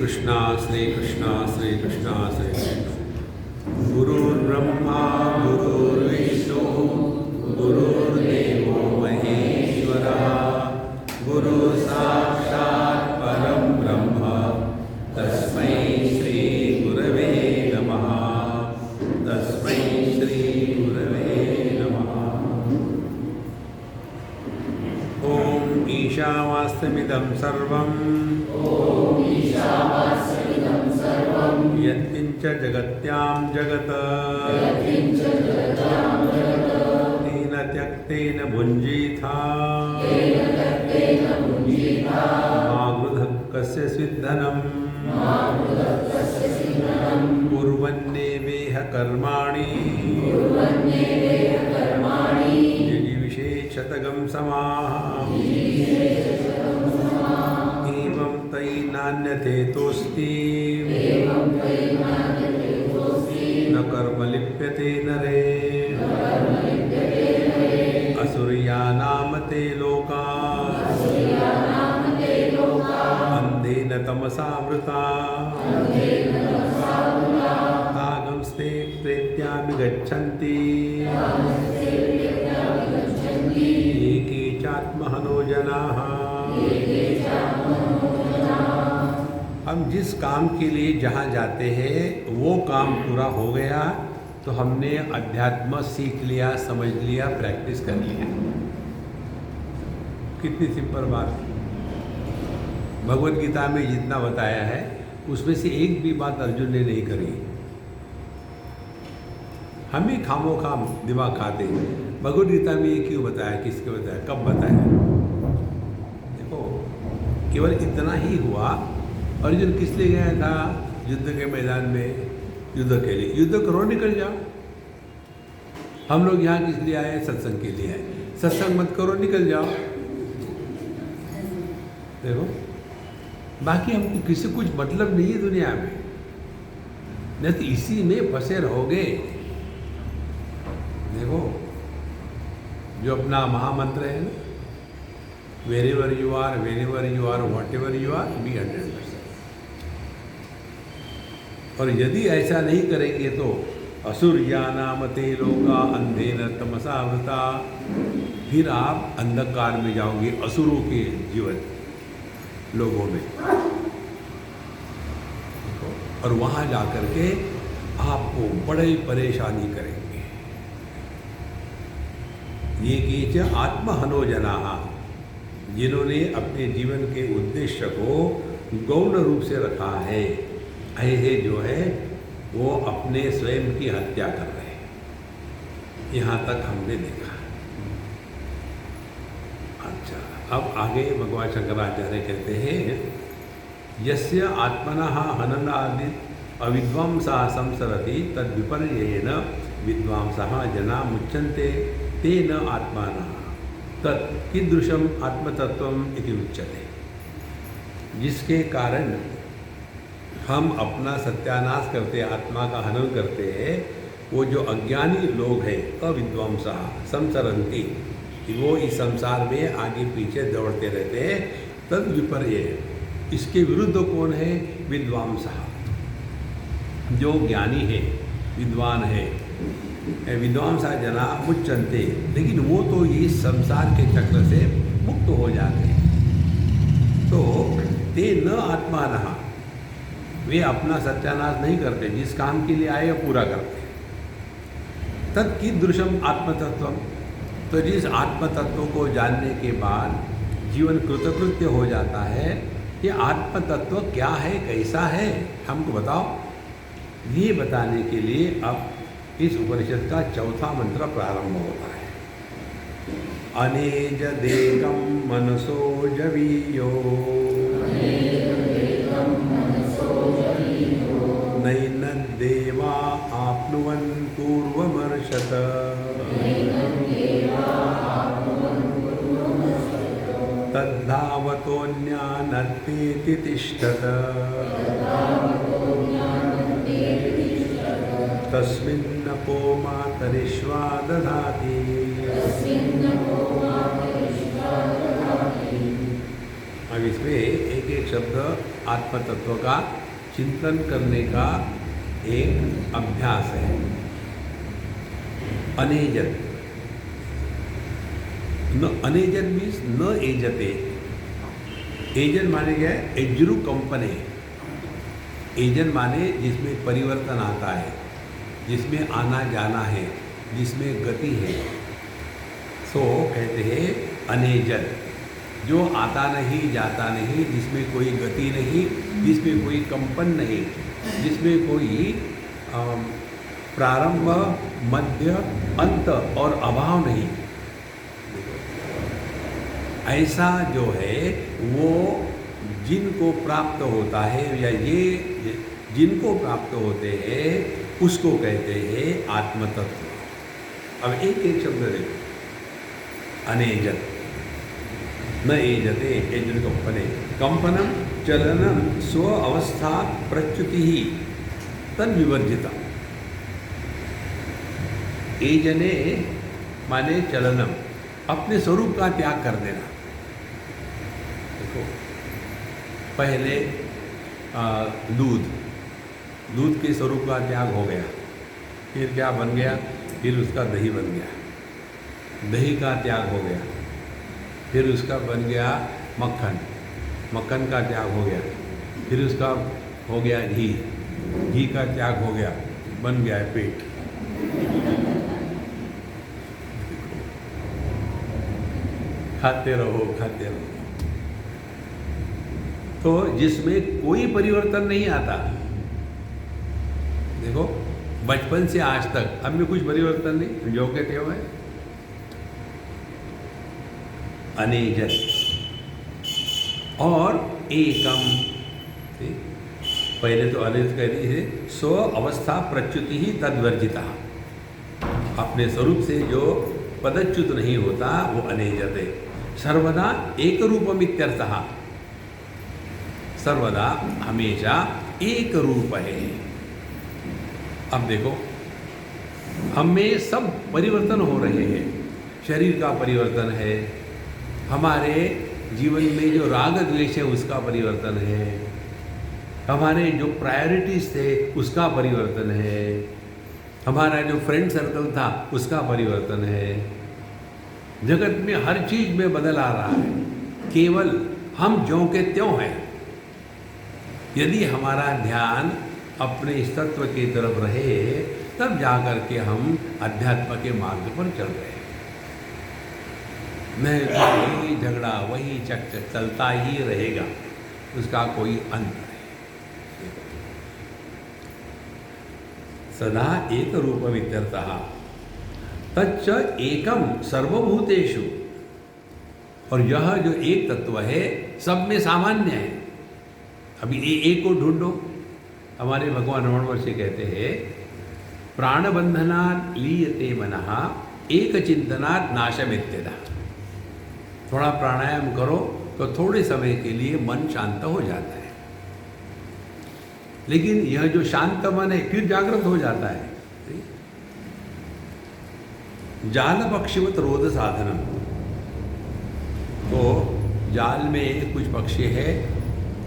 कृष्णा श्री कृष्णा श्री कृष्णा श्री कृष्णा। गुरुर्ब्रह्मा गुरुर्विष्णु गुरुर्देवो महेश्वरः गुरु साक्षात् परं ब्रह्म तस्मै श्री गुरवे नमः। तस्मै श्री गुरवे नमः। ओम ईशावास्यमिदं सर्वं यत्किंच जगत्यां जगत् तेन त्यक्तेन भुञ्जीथा मा गृधः कस्य स्विद्धनं कुर्वन्नेवेह कर्माणि जिजीविषेच्छतगं समाः एवं तयि नान्यथेतोऽस्ति न कर्म लिप्यते नरे असुर्यानाम ते लोका अन्धेन तमसावृता तागंस्ते प्रेत्याभिगच्छन्ति एके चात्महनो जनाः। हम जिस काम के लिए जहाँ जाते हैं वो काम पूरा हो गया तो हमने अध्यात्म सीख लिया, समझ लिया, प्रैक्टिस कर लिया। कितनी सिंपल बात है। भगवद गीता में जितना बताया है उसमें से एक भी बात अर्जुन ने नहीं करी। हम ही खामो खाम दिमाग खाते हैं। भगवद गीता में ये क्यों बताया, किसके बताया, कब बताया? देखो केवल इतना ही हुआ। अर्जुन किस लिए गया था युद्ध के मैदान में? युद्ध के लिए। युद्ध करो, निकल जाओ। हम लोग यहाँ किस लिए आए? सत्संग के लिए आए। सत्संग मत करो, निकल जाओ। देखो बाकी हमको किसी कुछ मतलब नहीं है दुनिया में, नहीं तो इसी में फंसे रहोगे। देखो जो अपना महामंत्र है ना, wherever you are, whatever you are, be 100%। और यदि ऐसा नहीं करेंगे तो असुर्यानाम ते लोका अंधेन तमसावृता, फिर आप अंधकार में जाओगे, असुरों के जीवन लोगों में। और वहाँ जाकर के आपको बड़ी परेशानी करेंगे। ये कीच आत्महनो जनाः, जिन्होंने अपने जीवन के उद्देश्य को गौण रूप से रखा है, ऐसे जो है वो अपने स्वयं की हत्या कर रहे हैं। यहाँ तक हमने देखा। अच्छा, अब आगे भगवान शंकराचार्य कहते हैं यस्य आत्मनः हननादि अविद्वांसः संसरति तद्विपर्ययेन विद्वांसः जना मुच्यन्ते तेन आत्मानः तत् कीदृशम् आत्मतत्वम् इति उच्यते। जिसके कारण हम अपना सत्यानाश करते, आत्मा का हनन करते हैं, वो जो अज्ञानी लोग हैं अविद्वांसः संसरन्ति, वो इस संसार में आगे पीछे दौड़ते रहते हैं। तद विपर्य, इसके विरुद्ध कौन है? विद्वांसः, जो ज्ञानी है, विद्वान है। विद्वांसः जना मुच्यन्ते, लेकिन वो तो ये संसार के चक्र से मुक्त हो जाते हैं। तो ते न आत्मानः, वे अपना सत्यानाश नहीं करते, जिस काम के लिए आए वो पूरा करते। तत् कीदृशम आत्मतत्वम, तो जिस आत्मतत्व को जानने के बाद जीवन कृतकृत्य हो जाता है, ये आत्मतत्व क्या है, कैसा है, हमको बताओ। ये बताने के लिए अब इस उपनिषद का चौथा मंत्र प्रारंभ होता है। अनेज देगम मनसो जवीयो नैन देवा आप्नुवन् पूर्वमर्षत तद्धावतोऽन्यानत्तेति तिष्ठत तस्मिन्नपो मातरिश्वा दधाति। अब इसमें एक एक शब्द आत्म तत्व का चिंतन करने का एक अभ्यास है। अनेजत, न अनेजत मीन्स न एजते। एजन माने क्या है? एजरू कंपने। एजन माने जिसमें परिवर्तन आता है, जिसमें आना जाना है, जिसमें गति है। सो कहते हैं अनेजन, जो आता नहीं जाता नहीं, जिसमें कोई गति नहीं, जिसमें कोई कंपन नहीं, जिसमें कोई प्रारंभ, मध्य, अंत और अभाव नहीं। ऐसा जो है वो जिनको प्राप्त होता है, या ये जिनको प्राप्त होते हैं उसको कहते हैं आत्मतत्व। अब एक एक शब्द देखो। अनेजत, न एजते, एजन कंपने। कंपनम चलनम स्व अवस्था प्रच्युति ही तन्विवर्जिता। एजने माने चलनम, अपने स्वरूप का त्याग कर देना। देखो, पहले दूध के स्वरूप का त्याग हो गया, फिर क्या बन गया? फिर उसका दही बन गया। दही का त्याग हो गया, फिर उसका बन गया मक्खन। मक्खन का त्याग हो गया, फिर उसका हो गया घी। घी का त्याग हो गया, बन गया है पेट। खाते रहो, खाते रहो। तो जिसमें कोई परिवर्तन नहीं आता। देखो, बचपन से आज तक अब में कुछ परिवर्तन नहीं, जो कहते हो है अनेजत। और एकम, पहले तो अनेज कह दी है, स्व अवस्था प्रच्युति ही तद्वर्जिता। अपने स्वरूप से जो पदच्युत नहीं होता वो अनेजत है। सर्वदा एक रूपमित्यर्थः, सर्वदा हमेशा एक रूप है। अब देखो, हमें सब परिवर्तन हो रहे हैं। शरीर का परिवर्तन है, हमारे जीवन में जो राग द्वेष है उसका परिवर्तन है, हमारे जो प्रायोरिटीज थे उसका परिवर्तन है, हमारा जो फ्रेंड सर्कल था उसका परिवर्तन है। जगत में हर चीज में बदल आ रहा है, केवल हम ज्यों के त्यों हैं। यदि हमारा ध्यान अपने इस तत्व की तरफ रहे तब जाकर के हम अध्यात्म के मार्ग पर चल रहे हैं। नहीं तो वही झगड़ा, वही चक्कर चलता ही रहेगा, उसका कोई अंत नहीं। सदा एक रूपमित्यर्थः तच्च एकम सर्वभूतेषु। और यह जो एक तत्व है सब में सामान्य है। अभी एक को ढूंढो। हमारे भगवान रमण महर्षि कहते हैं, प्राणबंधनात् लीयते मनः एक चिंतनात् नाशमित्येतः। थोड़ा प्राणायाम करो तो थोड़े समय के लिए मन शांत हो जाता है, लेकिन यह जो शांत मन है फिर जागृत हो जाता है। जाल पक्षिवत रोध साधनम। तो जाल में कुछ पक्षी है,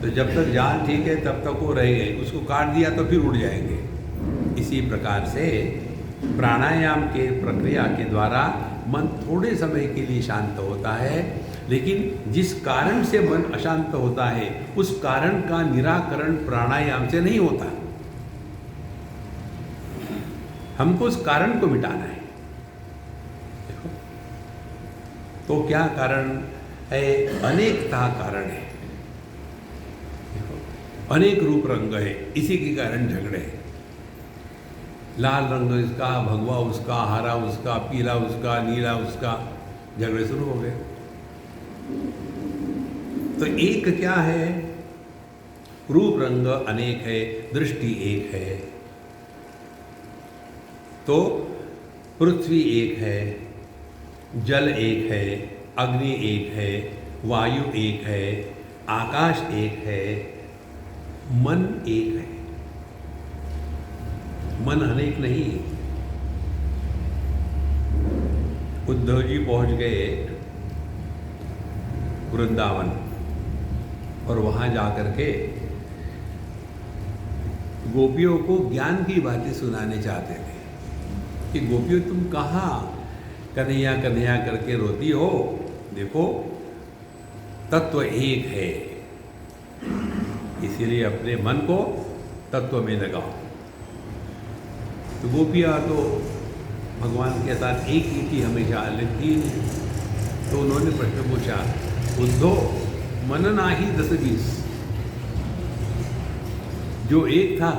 तो जब तक जाल ठीक है तब तक वो रहेंगे, उसको काट दिया तो फिर उड़ जाएंगे। इसी प्रकार से प्राणायाम के प्रक्रिया के द्वारा मन थोड़े समय के लिए शांत होता है, लेकिन जिस कारण से मन अशांत होता है उस कारण का निराकरण प्राणायाम से नहीं होता। हमको उस कारण को मिटाना है। देखो, तो क्या कारण है? अनेकता कारण है। देखो, अनेक रूप रंग है, इसी के कारण झगड़े हैं। लाल रंग इसका, भगवा उसका, हरा उसका, पीला उसका, नीला उसका, झगड़े शुरू हो गए। तो एक क्या है? रूप रंग अनेक है, दृष्टि एक है। तो पृथ्वी एक है, जल एक है, अग्नि एक है, वायु एक है, आकाश एक है, मन एक है। मन अनेक नहीं। उद्धव जी पहुंच गए वृंदावन, और वहाँ जा कर के गोपियों को ज्ञान की बातें सुनाने चाहते थे कि गोपियों तुम कहाँ कन्हैया कन्हैया करके रोती हो, देखो तत्व एक है, इसीलिए अपने मन को तत्व में लगाओ। तो गोपियाँ तो भगवान के साथ एक ही थी, हमेशा अलग थी नहीं। तो उन्होंने प्रश्न पूछा, उद्धव मन नाही 10-20, जो एक था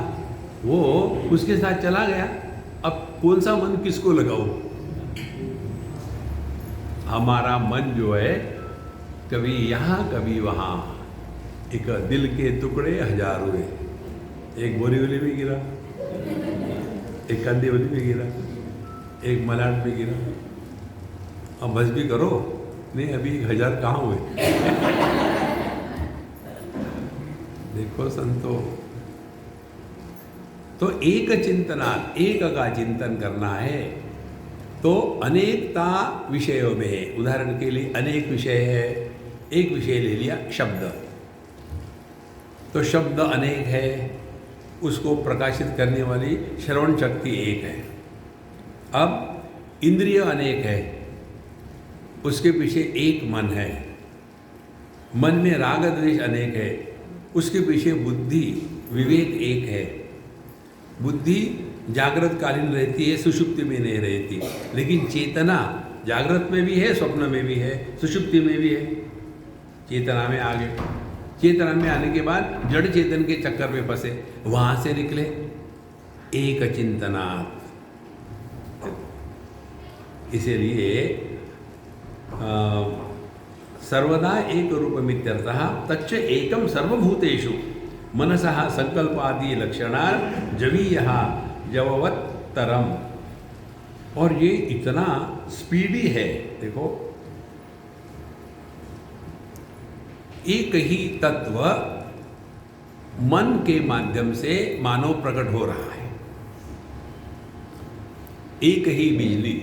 वो उसके साथ चला गया, अब कौन सा मन किसको लगाऊं? हमारा मन जो है कभी यहाँ कभी वहाँ, एक दिल के टुकड़े 1000 हुए, एक बोरीवली में गिरा, एक कांदीवली में गिरा, एक मलाड में गिरा। अब बस भी करो, नहीं अभी 1000 कहाँ हुए? देखो संतो, तो एक चिंतना, एक का चिंतन करना है तो अनेकता विषयों में है। उदाहरण के लिए अनेक विषय है, एक विषय ले लिया शब्द, तो शब्द अनेक है, उसको प्रकाशित करने वाली श्रवण शक्ति एक है। अब इंद्रिय अनेक है, उसके पीछे एक मन है। मन में राग द्वेष अनेक है, उसके पीछे बुद्धि विवेक एक है। बुद्धि जागृत कालीन रहती है, सुषुप्ति में नहीं रहती, लेकिन चेतना जागृत में भी है, स्वप्न में भी है, सुषुप्ति में भी है। चेतना में आ गए, चेतना में आने के बाद जड़ चेतन के चक्कर में फंसे, वहां से निकले एक चिंतना। इसीलिए सर्वदा एक रूपमित्यर्थः तच्च एकम सर्वभूतेषु मनसः संकल्पादि लक्षणा जवीयः जववत्तरम। और ये इतना स्पीडी है, देखो एक ही तत्व मन के माध्यम से मानव प्रकट हो रहा है। एक ही बिजली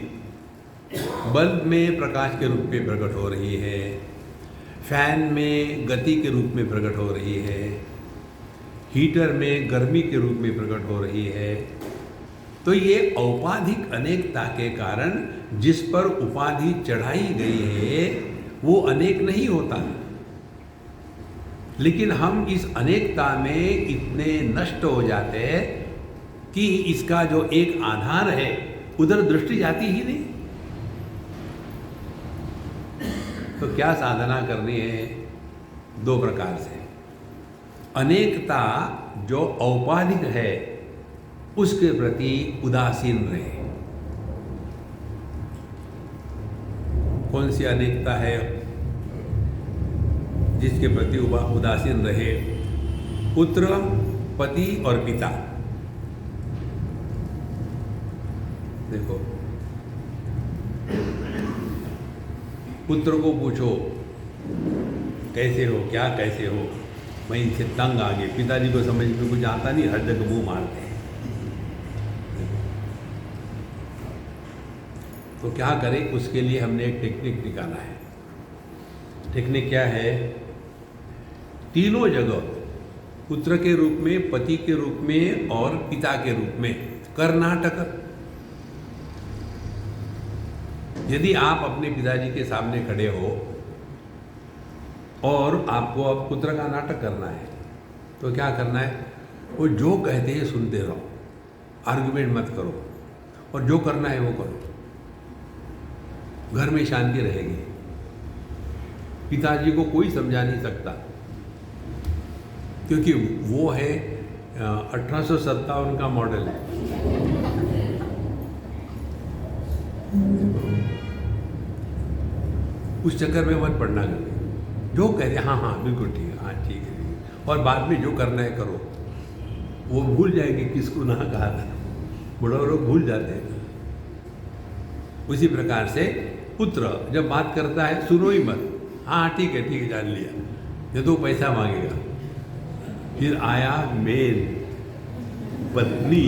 बल्ब में प्रकाश के रूप में प्रकट हो रही है, फैन में गति के रूप में प्रकट हो रही है, हीटर में गर्मी के रूप में प्रकट हो रही है। तो ये औपाधिक अनेकता के कारण जिस पर उपाधि चढ़ाई गई है वो अनेक नहीं होता, लेकिन हम इस अनेकता में इतने नष्ट हो जाते हैं कि इसका जो एक आधार है उधर दृष्टि जाती ही नहीं। तो क्या साधना करनी है? 2 प्रकार से। अनेकता जो औपाधिक है उसके प्रति उदासीन रहे। कौन सी अनेकता है जिसके प्रति उदासीन रहे? पुत्र, पति और पिता। देखो, पुत्र को पूछो कैसे हो, क्या कैसे हो, मैं इनसे तंग आ गए। पिताजी को समझ में कुछ आता नहीं, हर जगह मुंह मारते हैं। तो क्या करें? उसके लिए हमने एक टेक्निक निकाला है। टेक्निक क्या है? तीनों जगह पुत्र के रूप में, पति के रूप में और पिता के रूप में कर्नाटक। यदि आप अपने पिताजी के सामने खड़े हो और आपको अब पुत्र का नाटक करना है, तो क्या करना है? वो जो कहते हैं सुनते रहो, आर्गुमेंट मत करो, और जो करना है वो करो। घर में शांति रहेगी। पिताजी को कोई समझा नहीं सकता, क्योंकि वो है 1857 का मॉडल है। उस चक्कर में मत पड़ना। जो कहते हाँ हाँ बिल्कुल ठीक है, हाँ ठीक है, और बाद में जो करना है करो। वो भूल जाएंगे किसको ना कहा था। बड़े लोग भूल जाते हैं। उसी प्रकार से पुत्र जब बात करता है सुनो ही मत, हाँ ठीक है जान लिया, ये तो पैसा मांगेगा। फिर आया मेल, पत्नी,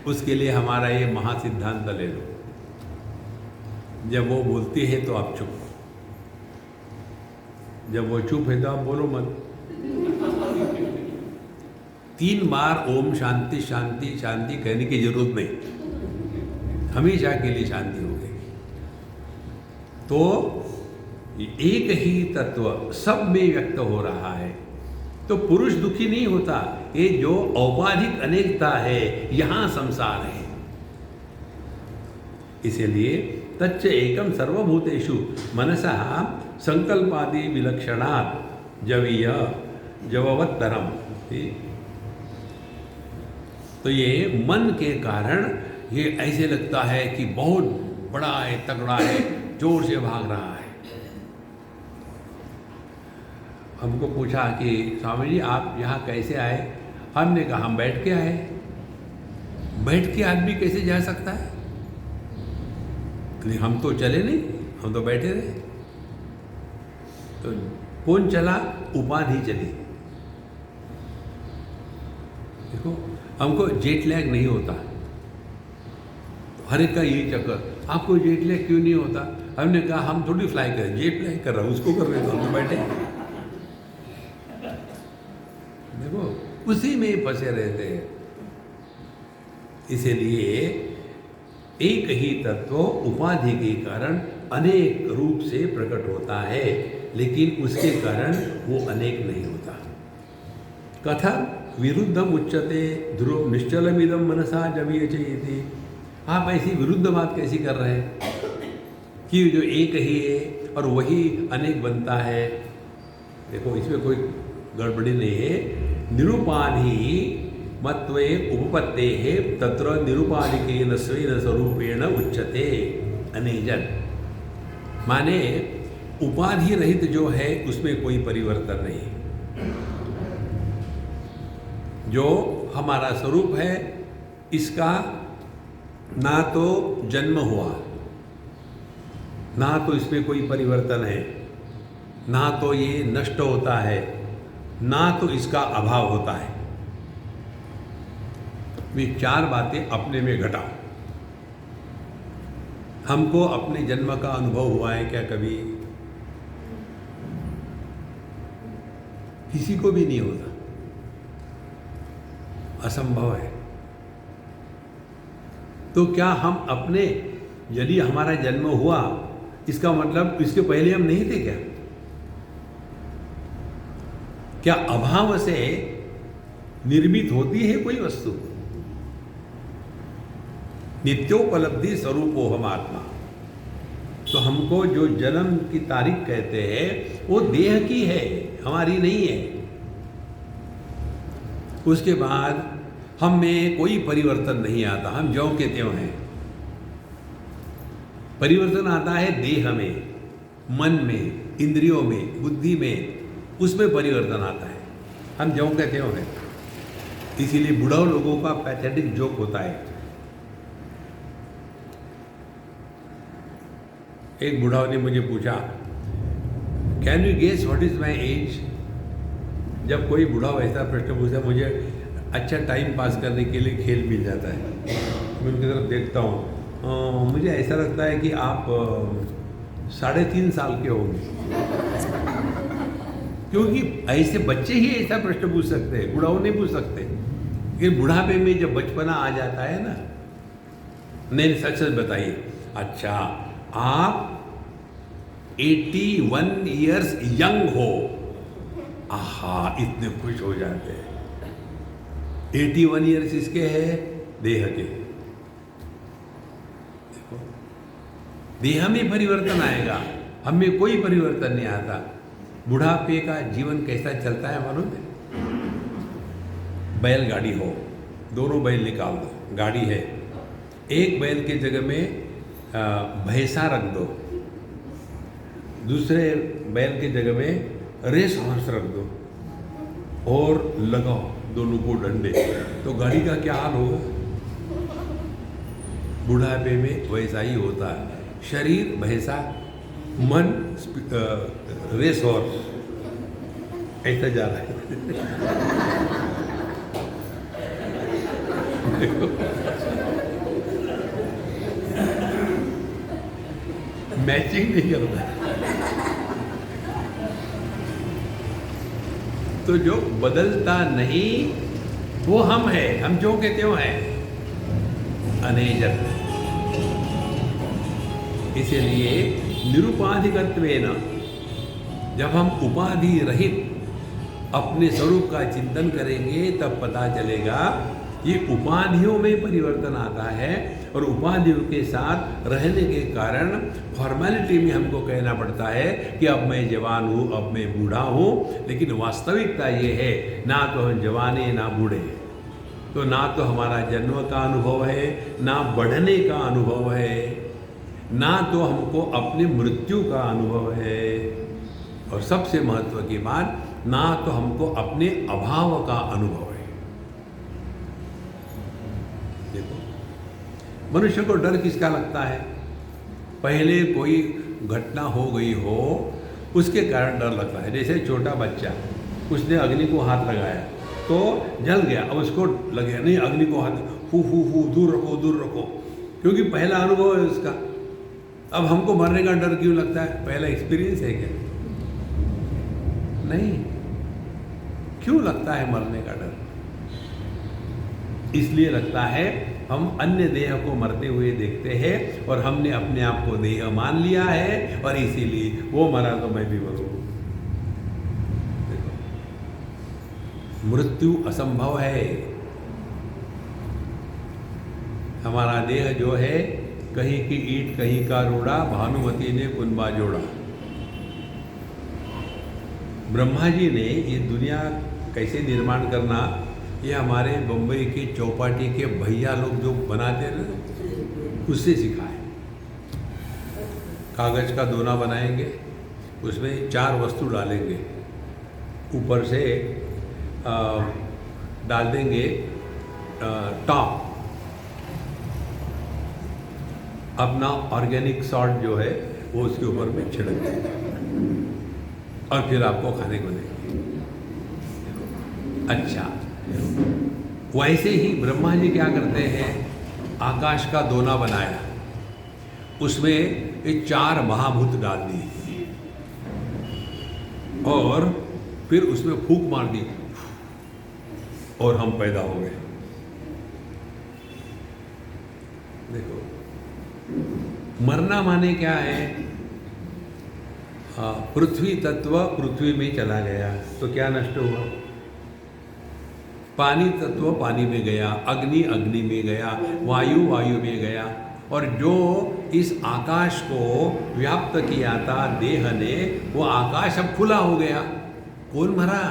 उसके लिए हमारा ये महासिद्धांत ले लो। जब वो बोलती है तो आप चुप, जब वो चुप है तो आप बोलो मत। 3 बार ओम शांति शांति शांति कहने की जरूरत नहीं, हमेशा के लिए शांति हो गई। तो एक ही तत्व सब में व्यक्त हो रहा है, तो पुरुष दुखी नहीं होता। ये जो औपाधिक अनेकता है, यहां संसार है। इसीलिए तच्च एकम सर्वभूतेषु मनसः संकल्पादि विलक्षणात् जवीय जववत्तरम। तो ये मन के कारण ये ऐसे लगता है कि बहुत बड़ा है, तगड़ा है, जोर से भाग रहा है। हमको पूछा कि स्वामी जी आप यहाँ कैसे आए? हमने कहा हम बैठ के आए। बैठ के आदमी कैसे जा सकता है? हम तो चले नहीं, हम तो बैठे रहे। तो कौन चला? उपाधि चली। देखो हमको जेट लैग नहीं होता, हर एक का यही चक्कर, आपको जेट लैग क्यों नहीं होता? हमने कहा हम थोड़ी फ्लाई करें, जेट लैग कर रहा हूँ उसको कर रहे तो हम तो बैठे। देखो उसी में ही फंसे रहते हैं। इसीलिए एक ही तत्व उपाधि के कारण अनेक रूप से प्रकट होता है, लेकिन उसके कारण वो अनेक नहीं होता। कथा विरुद्धम उच्यते ध्रुव निश्चलमिदम मनसा जवीयते। आप ऐसी विरुद्ध बात कैसी कर रहे हैं कि जो एक ही है और वही अनेक बनता है? देखो इसमें कोई गड़बड़ी नहीं है। निरूपाधि मत्वे उपपत्ते है तत्र निरूपाधिकेन स्वेन स्वरूपेण उच्यते अनेजन। माने उपाधि रहित जो है उसमें कोई परिवर्तन नहीं। जो हमारा स्वरूप है इसका ना तो जन्म हुआ, ना तो इसमें कोई परिवर्तन है, ना तो ये नष्ट होता है, ना तो इसका अभाव होता है। वे 4 बातें अपने में घटाओ। हमको अपने जन्म का अनुभव हुआ है क्या कभी? किसी को भी नहीं होता, असंभव है। तो क्या हम अपने, यदि हमारा जन्म हुआ इसका मतलब इसके पहले हम नहीं थे क्या? क्या अभाव से निर्मित होती है कोई वस्तु? नित्योपलब्धि स्वरूपो हम आत्मा। तो हमको जो जन्म की तारीख कहते हैं वो देह की है, हमारी नहीं है। उसके बाद हम में कोई परिवर्तन नहीं आता, हम ज्यों के त्यों हैं। परिवर्तन आता है देह में, मन में, इंद्रियों में, बुद्धि में, उसमें परिवर्तन आता है। हम ज्यों के त्यों हैं। इसीलिए बुढ़ाओ लोगों का पैथेटिक जोक होता है। एक बुढ़ाओ ने मुझे पूछा, can you guess what is my age? जब कोई बुढ़ाओ ऐसा प्रश्न पूछता, मुझे अच्छा टाइम पास करने के लिए खेल मिल जाता है। मैं उनकी तरफ देखता हूँ, मुझे ऐसा लगता है कि आप 3.5 साल के होंगे। क्योंकि ऐसे बच्चे ही ऐसा प्रश्न पूछ सकते हैं, बुढ़ाओ नहीं पूछ सकते। लेकिन बुढ़ापे में जब बचपना आ जाता है ना, नहीं सच सच बताइए, अच्छा आप 81 ईयर्स यंग हो, आहा इतने खुश हो जाते हैं। 81 ईयर्स इसके हैं देह के। देखो देह में परिवर्तन आएगा, हम में कोई परिवर्तन नहीं आता। बुढ़ापे का जीवन कैसा चलता है मालूम है? बैलगाड़ी हो, दोनों बैल निकाल दो, गाड़ी है, एक बैल की जगह में भैंसा रख दो, दूसरे बैल की जगह में रेस हॉर्स रख दो और लगाओ दोनों को डंडे, तो गाड़ी का क्या हाल होगा? बुढ़ापे में वैसा ही होता है। शरीर भैंसा, मन रेस हॉर्स, ऐसा जा रहा है। मैचिंग नहीं करता। तो जो बदलता नहीं वो हम है, हम जो कहते हो हैं अनेजर। इसलिए निरुपाधिकत्वेन जब हम उपाधि रहित अपने स्वरूप का चिंतन करेंगे तब पता चलेगा ये उपाधियों में परिवर्तन आता है, और उपाधियों के साथ रहने के कारण फॉर्मेलिटी में हमको कहना पड़ता है कि अब मैं जवान हूँ, अब मैं बूढ़ा हूँ, लेकिन वास्तविकता ये है ना तो हम जवान हैं ना बूढ़े हैं। तो ना तो हमारा जन्म का अनुभव है, ना बढ़ने का अनुभव है, ना तो हमको अपनी मृत्यु का अनुभव है, और सबसे महत्व की बात, ना तो हमको अपने अभाव का अनुभव है। देखो, मनुष्य को डर किसका लगता है? पहले कोई घटना हो गई हो उसके कारण डर लगता है। जैसे छोटा बच्चा, उसने अग्नि को हाथ लगाया तो जल गया, अब उसको लगे नहीं अग्नि को हाथ, फू फू फू, दूर रखो दूर रखो, क्योंकि पहला अनुभव है उसका। अब हमको मरने का डर क्यों लगता है? पहला एक्सपीरियंस है क्या? नहीं। क्यों लगता है मरने का डर? इसलिए लगता है हम अन्य देह को मरते हुए देखते हैं और हमने अपने आप को देह मान लिया है, और इसीलिए वो मरा तो मैं भी मरूं। देखो, मृत्यु असंभव है। हमारा देह जो है, कहीं की ईंट कहीं का रोड़ा, भानुमती ने कुनबा जोड़ा। ब्रह्मा जी ने ये दुनिया कैसे निर्माण करना, ये हमारे बम्बई के चौपाटी के भैया लोग जो बनाते हैं ना, उससे सिखाए। कागज का दोना बनाएंगे, उसमें 4 वस्तु डालेंगे, ऊपर से डाल देंगे टॉप, अपना ऑर्गेनिक सॉल्ट जो है वो उसके ऊपर में छिड़क देंगे, और फिर आपको खाने को देंगे। अच्छा, वैसे ही ब्रह्मा जी क्या करते हैं, आकाश का दोना बनाया, उसमें ये 4 महाभूत डाल दिए, और फिर उसमें फूंक मार दी, और हम पैदा हो गए। देखो, मरना माने क्या है? पृथ्वी तत्व पृथ्वी में चला गया तो क्या नष्ट हुआ? पानी तत्व पानी में गया, अग्नि अग्नि में गया, वायु वायु में गया, और जो इस आकाश को व्याप्त किया था देह ने, वो आकाश अब खुला हो गया। कौन मरा?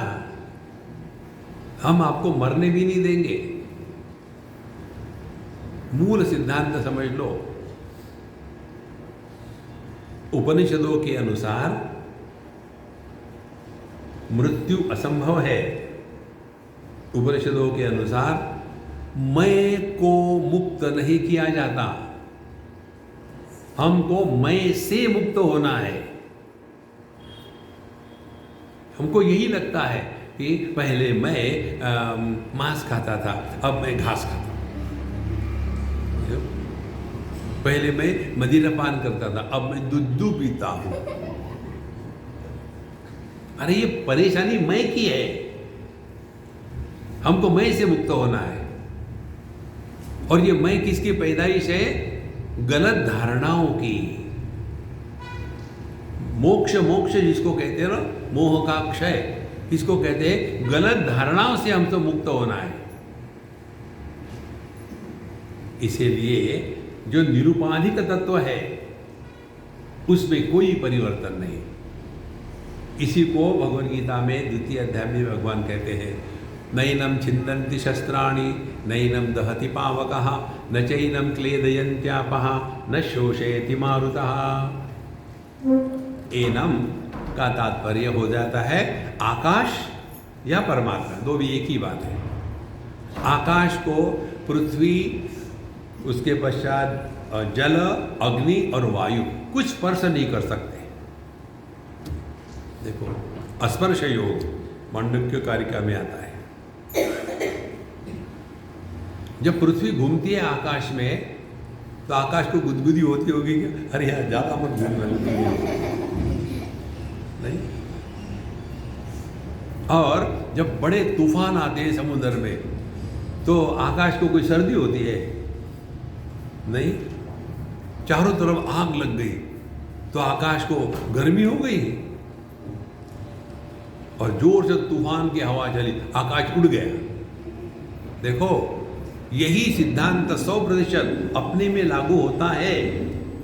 हम आपको मरने भी नहीं देंगे। मूल सिद्धांत समझ लो। उपनिषदों के अनुसार मृत्यु असंभव है। उपनिषदों के अनुसार मैं को मुक्त नहीं किया जाता, हमको मैं से मुक्त होना है। हमको यही लगता है कि पहले मैं मांस खाता था, अब मैं घास खाता हूं। पहले मैं मदिरा पान करता था, अब मैं दूध पीता हूं। अरे ये परेशानी मैं की है। हमको मैं से मुक्त होना है, और ये मैं किसकी पैदाइश है? गलत धारणाओं की। मोक्ष मोक्ष जिसको कहते हैं ना, मोह का क्षय, इसको कहते हैं गलत धारणाओं से हमको मुक्त होना है। इसीलिए जो निरुपाधिक तत्व है उसमें कोई परिवर्तन नहीं। इसी को भगवद गीता में 2 अध्याय में भगवान कहते हैं, नैनम छिन्दन्ति शस्त्राणि नैनम दहति पावकः न चैनम क्लेदयन्त्यापः न शोषयति मारुतः। एनम का तात्पर्य हो जाता है आकाश या परमात्मा, दो भी एक ही बात है। आकाश को पृथ्वी, उसके पश्चात जल, अग्नि और वायु कुछ स्पर्श नहीं कर सकते। देखो, अस्पर्श योग मांडुक्य कारिका में आता है। जब पृथ्वी घूमती है आकाश में, तो आकाश को गुदगुदी होती होगी क्या? अरे यार ज्यादा मत घूमना, नहीं। और जब बड़े तूफान आते हैं समुद्र में तो आकाश को कोई सर्दी होती है? नहीं। चारों तरफ आग लग गई तो आकाश को गर्मी हो गई, और जोर से तूफान की हवा चली, आकाश उड़ गया। देखो, यही सिद्धांत 100% अपने में लागू होता है।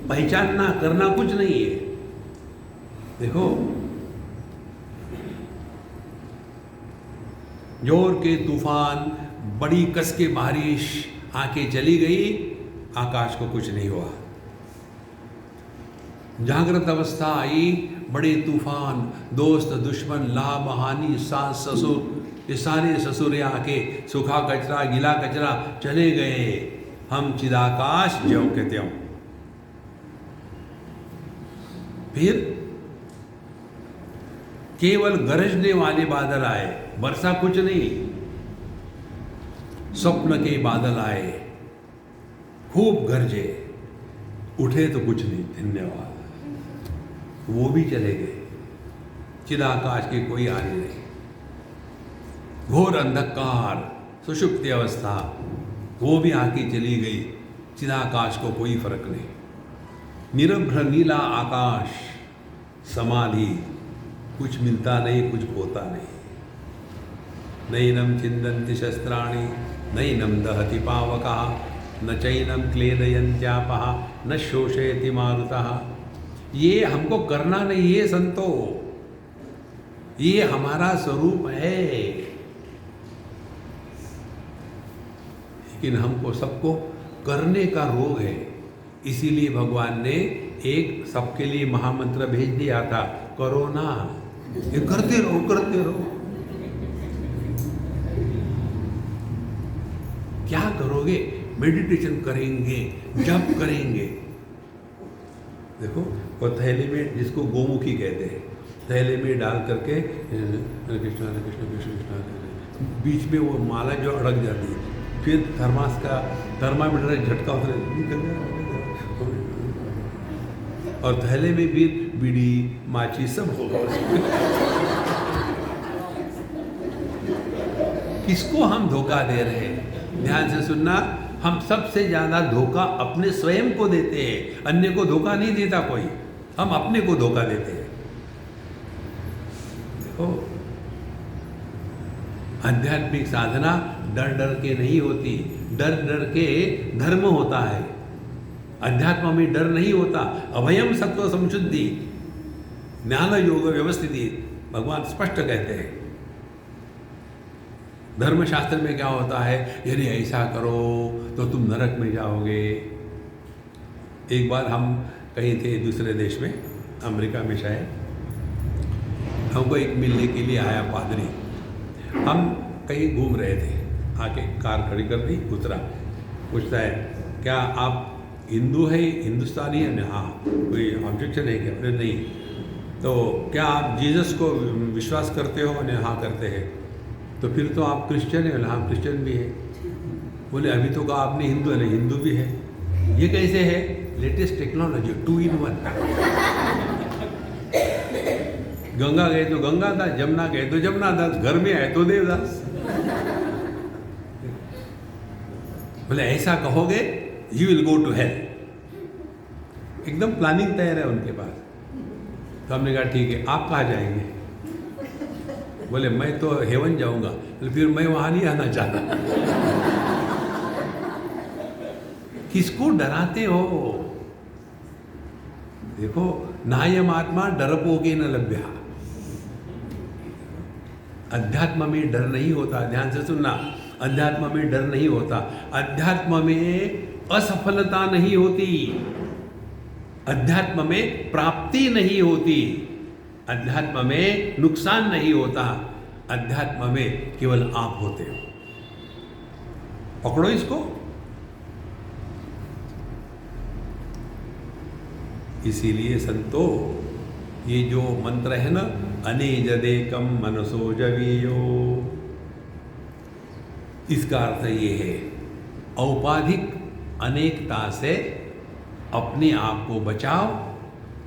पहचानना करना कुछ नहीं है। देखो, जोर के तूफान, बड़ी कस के बारिश आके चली गई, आकाश को कुछ नहीं हुआ। जागृत अवस्था आई, बड़े तूफान, दोस्त दुश्मन, लाभ हानि, सास ससुर, ये सारे ससुरे आके सूखा कचरा गीला कचरा चले गए। हम चिदाकाश ज्यों के त्यों। फिर केवल गरजने वाले बादल आए, वर्षा कुछ नहीं। स्वप्न के बादल आए, खूब गरजे, उठे तो कुछ नहीं, धन्यवाद, वो भी चले गए। चिदाकाश की कोई हानि नहीं। घोर अंधकार, सुषुप्ति अवस्था, वो भी आके चली गई, चिदाकाश को कोई फर्क नहीं। निरभ्र नीला आकाश, समाधि, कुछ मिलता नहीं, कुछ होता नहीं। नैनम छिन्दन्ति शस्त्राणि, नैनम दहति पावकः, न चैनम क्लेदयन्त्यापः, न शोषयति मारुतः। ये हमको करना नहीं है संतो, ये हमारा स्वरूप है। लेकिन हमको सबको करने का रोग है। इसीलिए भगवान ने एक सबके लिए महामंत्र भेज दिया था, करो ना, ये करते रहो करते रहो। क्या करोगे? मेडिटेशन करेंगे, जप करेंगे। देखो, वो थैले में, जिसको गोमुखी कहते हैं, थैले में डाल करके हरे कृष्ण कृष्ण कृष्ण, बीच में वो माला जो अड़क जाती है, फिर थर्मामीटर झटका होता है, और थैले में भी बीड़ी माची सब होगा। किसको हम धोखा दे रहे हैं? ध्यान से सुनना, हम सबसे ज्यादा धोखा अपने स्वयं को देते हैं। अन्य को धोखा नहीं देता कोई, हम अपने को धोखा देते हैं। देखो, आध्यात्मिक साधना डर डर के नहीं होती, डर डर के धर्म होता है। अध्यात्म में डर नहीं होता। अभयम सत्व संशुद्धि, ज्ञान योग व्यवस्थिति, भगवान स्पष्ट कहते हैं। धर्मशास्त्र में क्या होता है? यदि ऐसा करो तो तुम नरक में जाओगे। एक बार हम कहीं थे दूसरे देश में, अमेरिका में शायद, हमको एक मिलने के लिए आया पादरी। हम कहीं घूम रहे थे, आके कार खड़ी कर दी, उतरा, पूछता है क्या आप हिंदू है, हिंदुस्तानी है? हाँ। कोई ऑब्जेक्शन है क्या? नहीं। तो क्या आप जीसस को विश्वास करते हो? ने हाँ करते हैं। तो फिर तो आप क्रिश्चियन है? हाँ क्रिश्चियन भी है। बोले अभी तो कहा आपने हिंदू है? नहीं, हिंदू भी है। ये कैसे है? Latest technology, 2 in 1। गंगा गए तो गंगा दास, जमुना गए तो जमुना दास, घर में आए तो देवदास। बोले ऐसा कहोगे you will go to hell. एकदम प्लानिंग तैयार है उनके पास। तो हमने कहा ठीक है, आप कहाँ जाएंगे? बोले मैं तो हेवन जाऊंगा। तो फिर मैं वहां नहीं आना चाहता। किसको डराते हो? देखो, नायम आत्मा डरपोके न लभ्या। अध्यात्म में डर नहीं होता। ध्यान से सुनना, अध्यात्म में डर नहीं होता। अध्यात्म में असफलता नहीं होती, अध्यात्म में प्राप्ति नहीं होती, अध्यात्म में नुकसान नहीं होता, अध्यात्म में केवल आप होते हो। पकड़ो इसको। इसीलिए संतो, ये जो मंत्र है ना, अनेजदेकम मनसो जवीयो, इसका अर्थ ये है औपाधिक अनेकता से अपने आप को बचाओ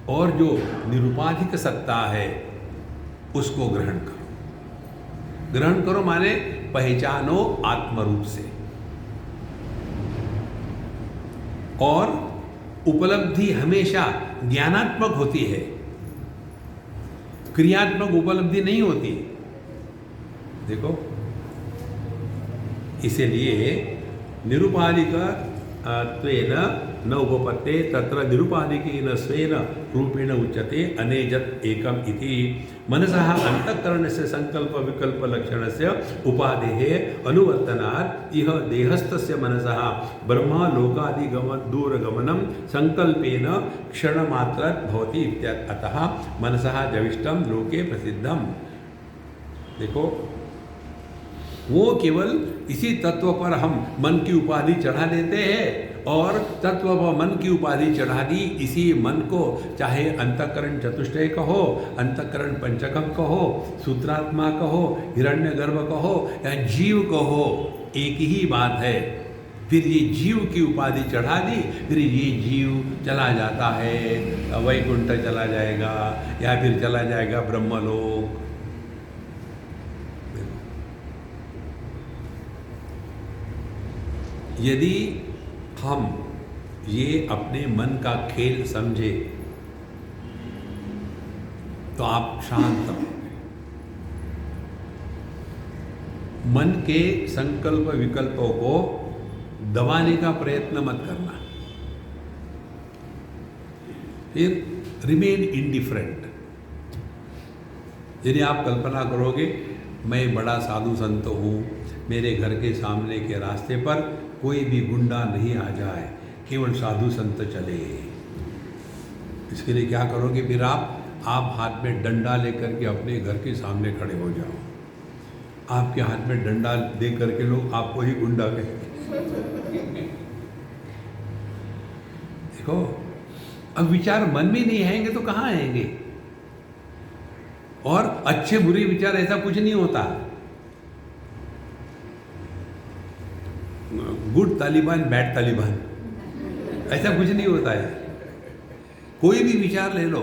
और जो निरुपाधिक सत्ता है उसको ग्रहण करो। ग्रहण करो माने पहचानो आत्मरूप से। और उपलब्धि हमेशा ज्ञानात्मक होती है, क्रियात्मक उपलब्धि नहीं होती। देखो, इसीलिए निरुपाधिक त्वेन न उपपत्ते तत्र निरुपाधिकेन स्वेन रूपेण उच्यते अनेजत् एकम् इति। मनसः अंतःकरणस्य संकल्प विकल्प लक्षणस्य उपादेः अनुवर्तनात् इह देहस्थस्य मनसः ब्रह्म लोकादि दूरगमनं संकल्पेन क्षणमात्रात् भवति इत्यतः। अतः मनसः जविष्टं लोके प्रसिद्धम। देखो, वो केवल इसी तत्व पर हम मन की उपाधि चढ़ा देते हैं, और तत्व पर मन की उपाधि चढ़ा दी। इसी मन को चाहे अंतःकरण चतुष्टय कहो, अंतःकरण पंचकम कहो, सूत्रात्मा कहो, हिरण्यगर्भ कहो या जीव कहो, एक ही बात है। फिर ये जीव की उपाधि चढ़ा दी, फिर ये जीव चला जाता है, वैकुंठ चला जाएगा या फिर चला जाएगा ब्रह्मलोक। यदि हम ये अपने मन का खेल समझे तो आप शांत रहोगे। मन के संकल्प विकल्पों को दबाने का प्रयत्न मत करना। फिर रिमेन इंडिफरेंट। यदि आप कल्पना करोगे मैं बड़ा साधु संत हूँ, मेरे घर के सामने के रास्ते पर कोई भी गुंडा नहीं आ जाए, केवल साधु संत चले, इसके लिए क्या करोगे? फिर आप हाथ में डंडा लेकर के अपने घर के सामने खड़े हो जाओ। आपके हाथ में डंडा दे करके लोग आपको ही गुंडा कहेंगे। देखो, अब विचार मन में नहीं आएंगे तो कहाँ आएंगे? और अच्छे बुरे विचार ऐसा कुछ नहीं होता। गुड तालिबान बैड तालिबान ऐसा कुछ नहीं होता है। कोई भी विचार ले लो,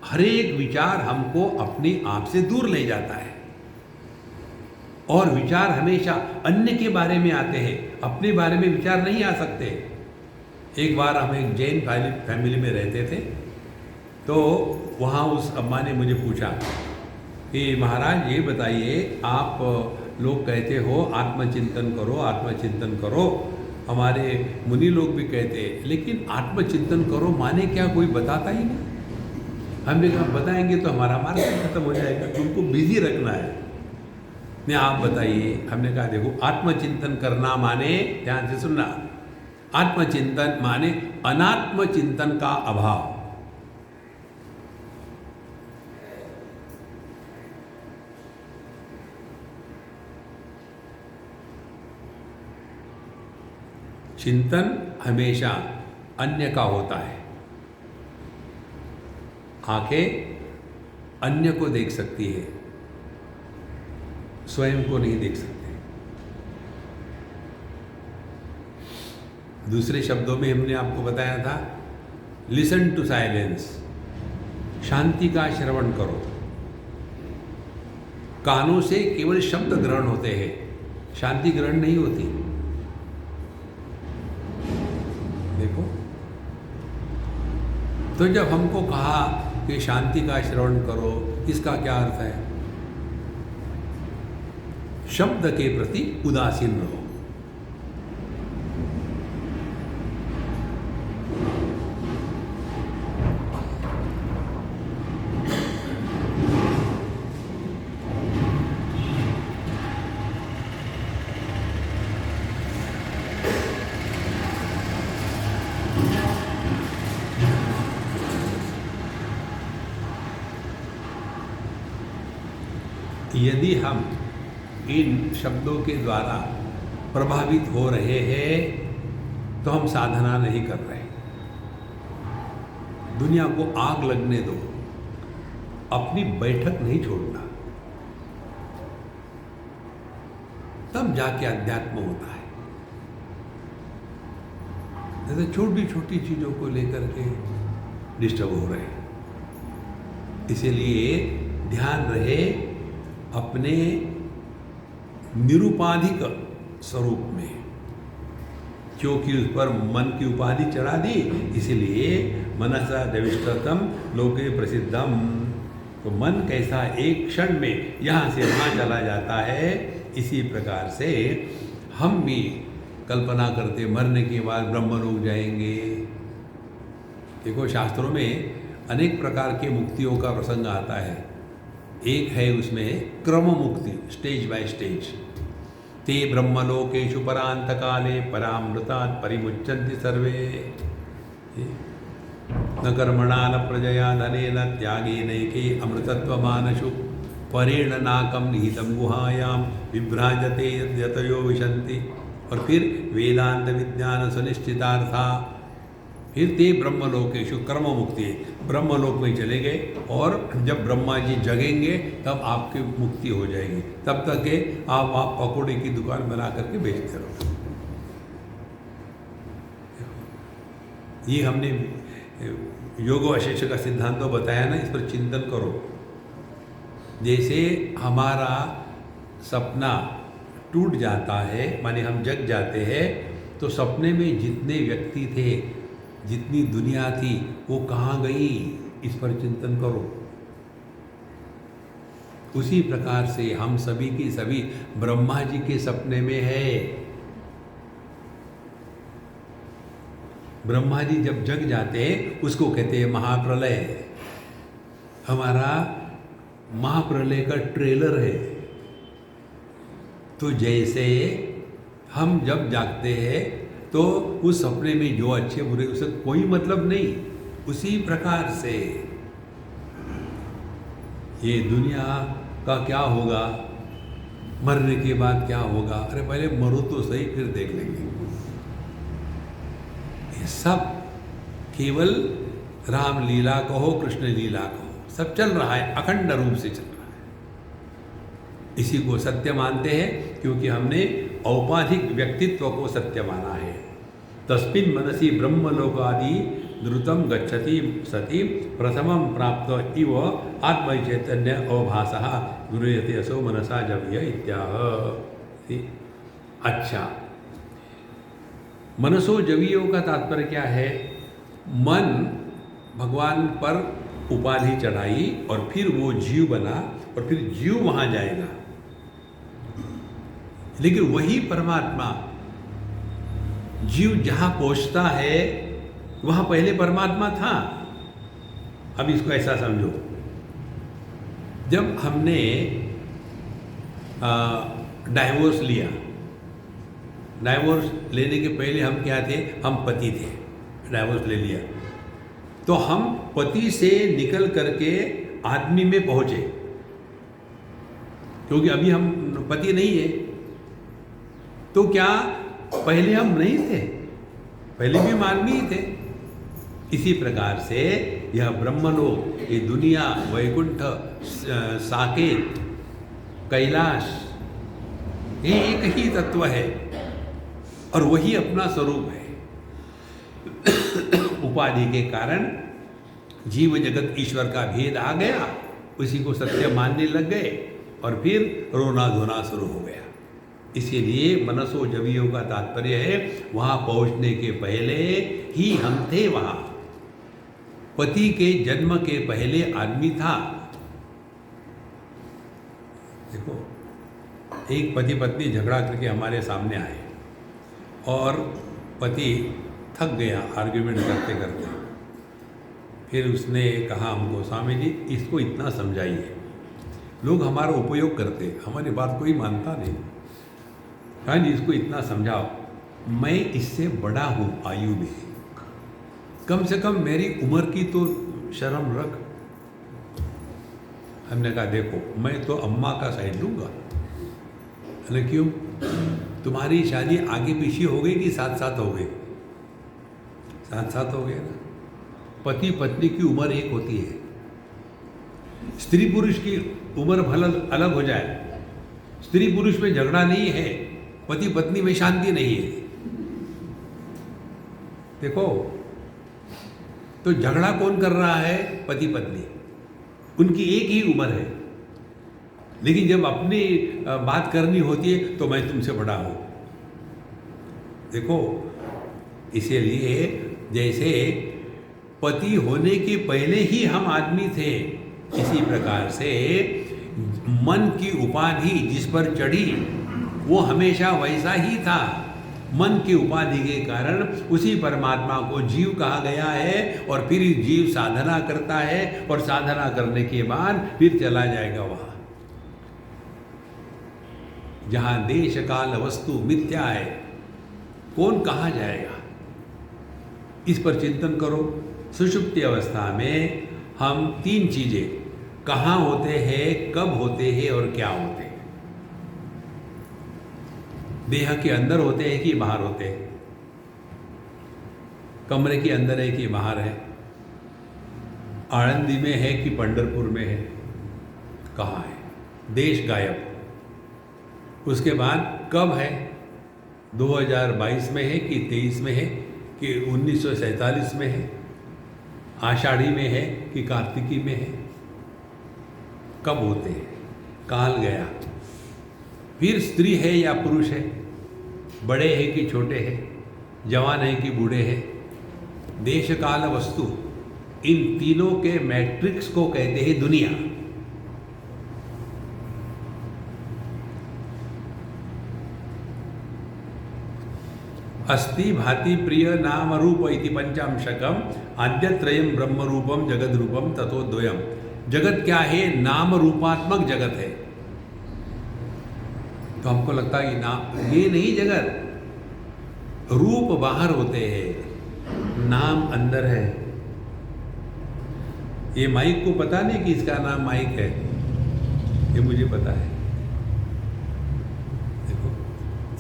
हर एक विचार हमको अपने आप से दूर ले जाता है। और विचार हमेशा अन्य के बारे में आते हैं, अपने बारे में विचार नहीं आ सकते। एक बार हम एक जैन फैमिली में रहते थे, तो वहाँ उस अम्मा ने मुझे पूछा कि महाराज ये बताइए, आप लोग कहते हो आत्मचिंतन करो, आत्मचिंतन करो, हमारे मुनि लोग भी कहते हैं, लेकिन आत्मचिंतन करो माने क्या? कोई बताता ही नहीं। हमने कहा बताएंगे तो हमारा मार्ग खत्म हो जाएगा, तुमको बिजी रखना है। नहीं, आप बताइए। हमने कहा देखो, आत्मचिंतन करना माने, ध्यान से सुनना, आत्मचिंतन माने अनात्मचिंतन का अभाव। चिंतन हमेशा अन्य का होता है। आंखें अन्य को देख सकती है, स्वयं को नहीं देख सकते। दूसरे शब्दों में हमने आपको बताया था, लिसन टू साइलेंस, शांति का श्रवण करो। कानों से केवल शब्द ग्रहण होते हैं, शांति ग्रहण नहीं होती। देखो, तो जब हमको कहा कि शांति का श्रवण करो, इसका क्या अर्थ है? शब्द के प्रति उदासीन रहो। यदि हम इन शब्दों के द्वारा प्रभावित हो रहे हैं तो हम साधना नहीं कर रहे। दुनिया को आग लगने दो, अपनी बैठक नहीं छोड़ना, तब जाके अध्यात्म होता है। जैसे छोटी छोटी चीजों को लेकर के डिस्टर्ब हो रहे हैं। इसीलिए ध्यान रहे अपने निरुपाधिक स्वरूप में, क्योंकि उस पर मन की उपाधि चढ़ा दी, इसलिए मनसा दविष्टतम लोके प्रसिद्धम। तो मन कैसा एक क्षण में यहाँ से वहाँ चला जाता है, इसी प्रकार से हम भी कल्पना करते मरने के बाद ब्रह्मलोक जाएंगे। देखो शास्त्रों में अनेक प्रकार के मुक्तियों का प्रसंग आता है। एक है उसमें क्रम मुक्ति, स्टेज बाय स्टेज। ते ब्रह्मलोकेषु परांत काले परामृतात् परिमुच्यन्ति सर्वे। न कर्मणा न प्रजया धनेन त्यागेनैके अमृतत्वमानशु परेण नाकं निहितं गुहायां विभ्राजते यतयो विशन्ति। और फिर वेदांत विज्ञान सुनिश्चितार्था, फिर ते ब्रह्मलोकेषु कर्म मुक्ति, ब्रह्मलोक में चले गए और जब ब्रह्मा जी जगेंगे तब आपकी मुक्ति हो जाएगी। तब तक के आप पकौड़े की दुकान बना करके बेचते रहो। ये हमने योग वशिष्ठ का सिद्धांत तो बताया ना, इस पर चिंतन करो। जैसे हमारा सपना टूट जाता है, माने हम जग जाते हैं, तो सपने में जितने व्यक्ति थे, जितनी दुनिया थी, वो कहाँ गई, इस पर चिंतन करो। उसी प्रकार से हम सभी की सभी ब्रह्मा जी के सपने में है। ब्रह्मा जी जब जग जाते हैं उसको कहते हैं महाप्रलय। हमारा महाप्रलय का ट्रेलर है। तो जैसे हम जब जागते हैं तो उस सपने में जो अच्छे बुरे उससे कोई मतलब नहीं, उसी प्रकार से ये दुनिया का क्या होगा, मरने के बाद क्या होगा, अरे पहले मरो तो सही फिर देख लेंगे। ये सब केवल राम लीला कहो, कृष्ण लीला कहो, सब चल रहा है, अखंड रूप से चल रहा है। इसी को सत्य मानते हैं क्योंकि हमने औपाधिक व्यक्तित्व को सत्य माना है। तस्मिन् मनसि ब्रह्मलोकादि द्रुतं गच्छति सति प्रथमं प्राप्त इव आत्मचैतन्य अवभासः गुरुयते असो मनसा जव्य इत्याह। अच्छा, मनसो जवीयों का तात्पर्य क्या है? मन भगवान पर उपाधि चढ़ाई और फिर वो जीव बना और फिर जीव वहाँ जाएगा, लेकिन वही परमात्मा जीव जहाँ पहुँचता है वहाँ पहले परमात्मा था। अब इसको ऐसा समझो, जब हमने डाइवोर्स लिया, डाइवोर्स लेने के पहले हम क्या थे? हम पति थे। डाइवोर्स ले लिया तो हम पति से निकल करके आदमी में पहुँचे, क्योंकि अभी हम पति नहीं है। तो क्या पहले हम नहीं थे? पहले भी हम आदमी ही थे। इसी प्रकार से यह ब्रह्मलोक, ये दुनिया, वैकुंठ, साकेत, कैलाश, ये एक ही तत्व है और वही अपना स्वरूप है। उपाधि के कारण जीव जगत ईश्वर का भेद आ गया, उसी को सत्य मानने लग गए और फिर रोना धोना शुरू हो गया। इसीलिए मनसो जवीयों का तात्पर्य है वहाँ पहुँचने के पहले ही हम थे। वहाँ पति के जन्म के पहले आदमी था। देखो, एक पति पत्नी झगड़ा करके हमारे सामने आए और पति थक गया आर्ग्यूमेंट करते करते। फिर उसने कहा हमको, स्वामी जी इसको इतना समझाइए। लोग हमारा उपयोग करते, हमारी बात कोई मानता नहीं। हाँ जी, इसको इतना समझाओ, मैं इससे बड़ा हूँ आयु में, कम से कम मेरी उम्र की तो शर्म रख। हमने कहा देखो, मैं तो अम्मा का साइड लूँगा। अरे क्यों? तुम्हारी शादी आगे पीछे हो गई कि साथ साथ हो गई? साथ साथ हो गए ना। पति पत्नी की उम्र एक होती है, स्त्री पुरुष की उम्र भले अलग हो जाए, स्त्री पुरुष में झगड़ा नहीं है, पति पत्नी में शांति नहीं है। देखो, तो झगड़ा कौन कर रहा है? पति पत्नी। उनकी एक ही उम्र है, लेकिन जब अपनी बात करनी होती है तो मैं तुमसे बड़ा हूँ। देखो, इसीलिए जैसे पति होने के पहले ही हम आदमी थे, इसी प्रकार से मन की उपाधि जिस पर चढ़ी वो हमेशा वैसा ही था। मन की उपाधि के कारण उसी परमात्मा को जीव कहा गया है, और फिर जीव साधना करता है, और साधना करने के बाद फिर चला जाएगा वहाँ जहाँ देश काल वस्तु मिथ्या है। कौन कहाँ जाएगा, इस पर चिंतन करो। सुषुप्ति अवस्था में हम तीन चीजें कहाँ होते हैं, कब होते हैं और क्या होते हैं। देह के अंदर होते हैं कि बाहर होते हैं, कमरे के अंदर है कि बाहर है, आनंदी में है कि पंढरपुर में है, कहाँ है, देश गायब। उसके बाद कब है, 2022 में है कि 23 में है कि 1947 में है, आषाढ़ी में है कि कार्तिकी में है, कब होते हैं, काल गया। फिर स्त्री है या पुरुष है, बड़े हैं कि छोटे हैं, जवान है कि बूढ़े हैं, देश काल वस्तु, इन तीनों के मैट्रिक्स को कहते हैं दुनिया। अस्ति भाति प्रिय नाम रूप इति पंचांशकम आद्यत्रयम ब्रह्म रूपम जगद रूपम ततो द्वयम। जगत क्या है, नाम रूपात्मक जगत है। तो हमको लगता है कि नाम ये नहीं जगत, रूप बाहर होते हैं, नाम अंदर है। ये माइक को पता नहीं कि इसका नाम माइक है, ये मुझे पता है। देखो,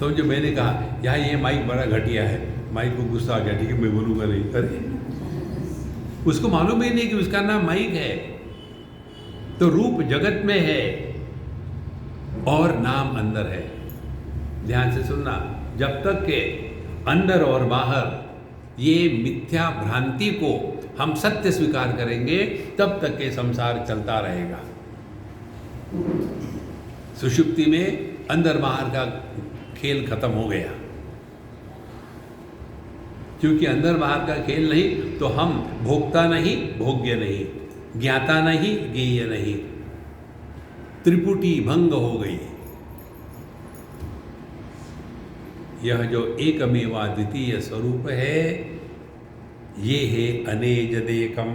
समझो मैंने कहा यार ये माइक बड़ा घटिया है, माइक को गुस्सा आ गया, ठीक है मैं बोलूँगा नहीं। अरे उसको मालूम ही नहीं कि उसका नाम माइक है। तो रूप जगत में है और नाम अंदर है। ध्यान से सुनना, जब तक के अंदर और बाहर ये मिथ्या भ्रांति को हम सत्य स्वीकार करेंगे, तब तक के संसार चलता रहेगा। सुषुप्ति में अंदर बाहर का खेल खत्म हो गया, क्योंकि अंदर बाहर का खेल नहीं तो हम भोक्ता नहीं, भोग्य नहीं, ज्ञाता नहीं, ज्ञेय नहीं, त्रिपुटी भंग हो गई। यह जो एकमेवा द्वितीय स्वरूप है, ये है अनेजदेकम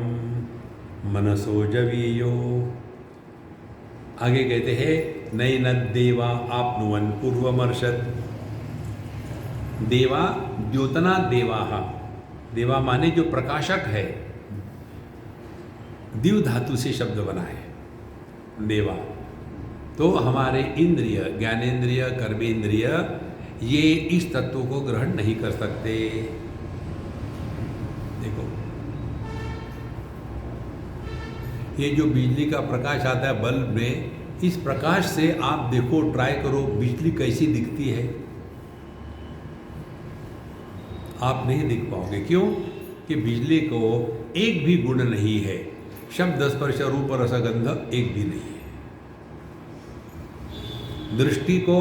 मनसो जवीयो। आगे कहते हैं नैनद्देवा आपनुवन पूर्वमर्षद। देवा द्योतना देवाहा, देवा माने जो प्रकाशक है, दिव धातु से शब्द बना है देवा। तो हमारे इंद्रिय, ज्ञानेन्द्रिय, कर्मेंद्रिय, ये इस तत्व को ग्रहण नहीं कर सकते। देखो, ये जो बिजली का प्रकाश आता है बल्ब में, इस प्रकाश से आप देखो, ट्राई करो बिजली कैसी दिखती है। आप नहीं दिख पाओगे। क्यों? कि बिजली को एक भी गुण नहीं है, शब्द स्पर्श रूप रसगंध एक भी नहीं है। दृष्टि को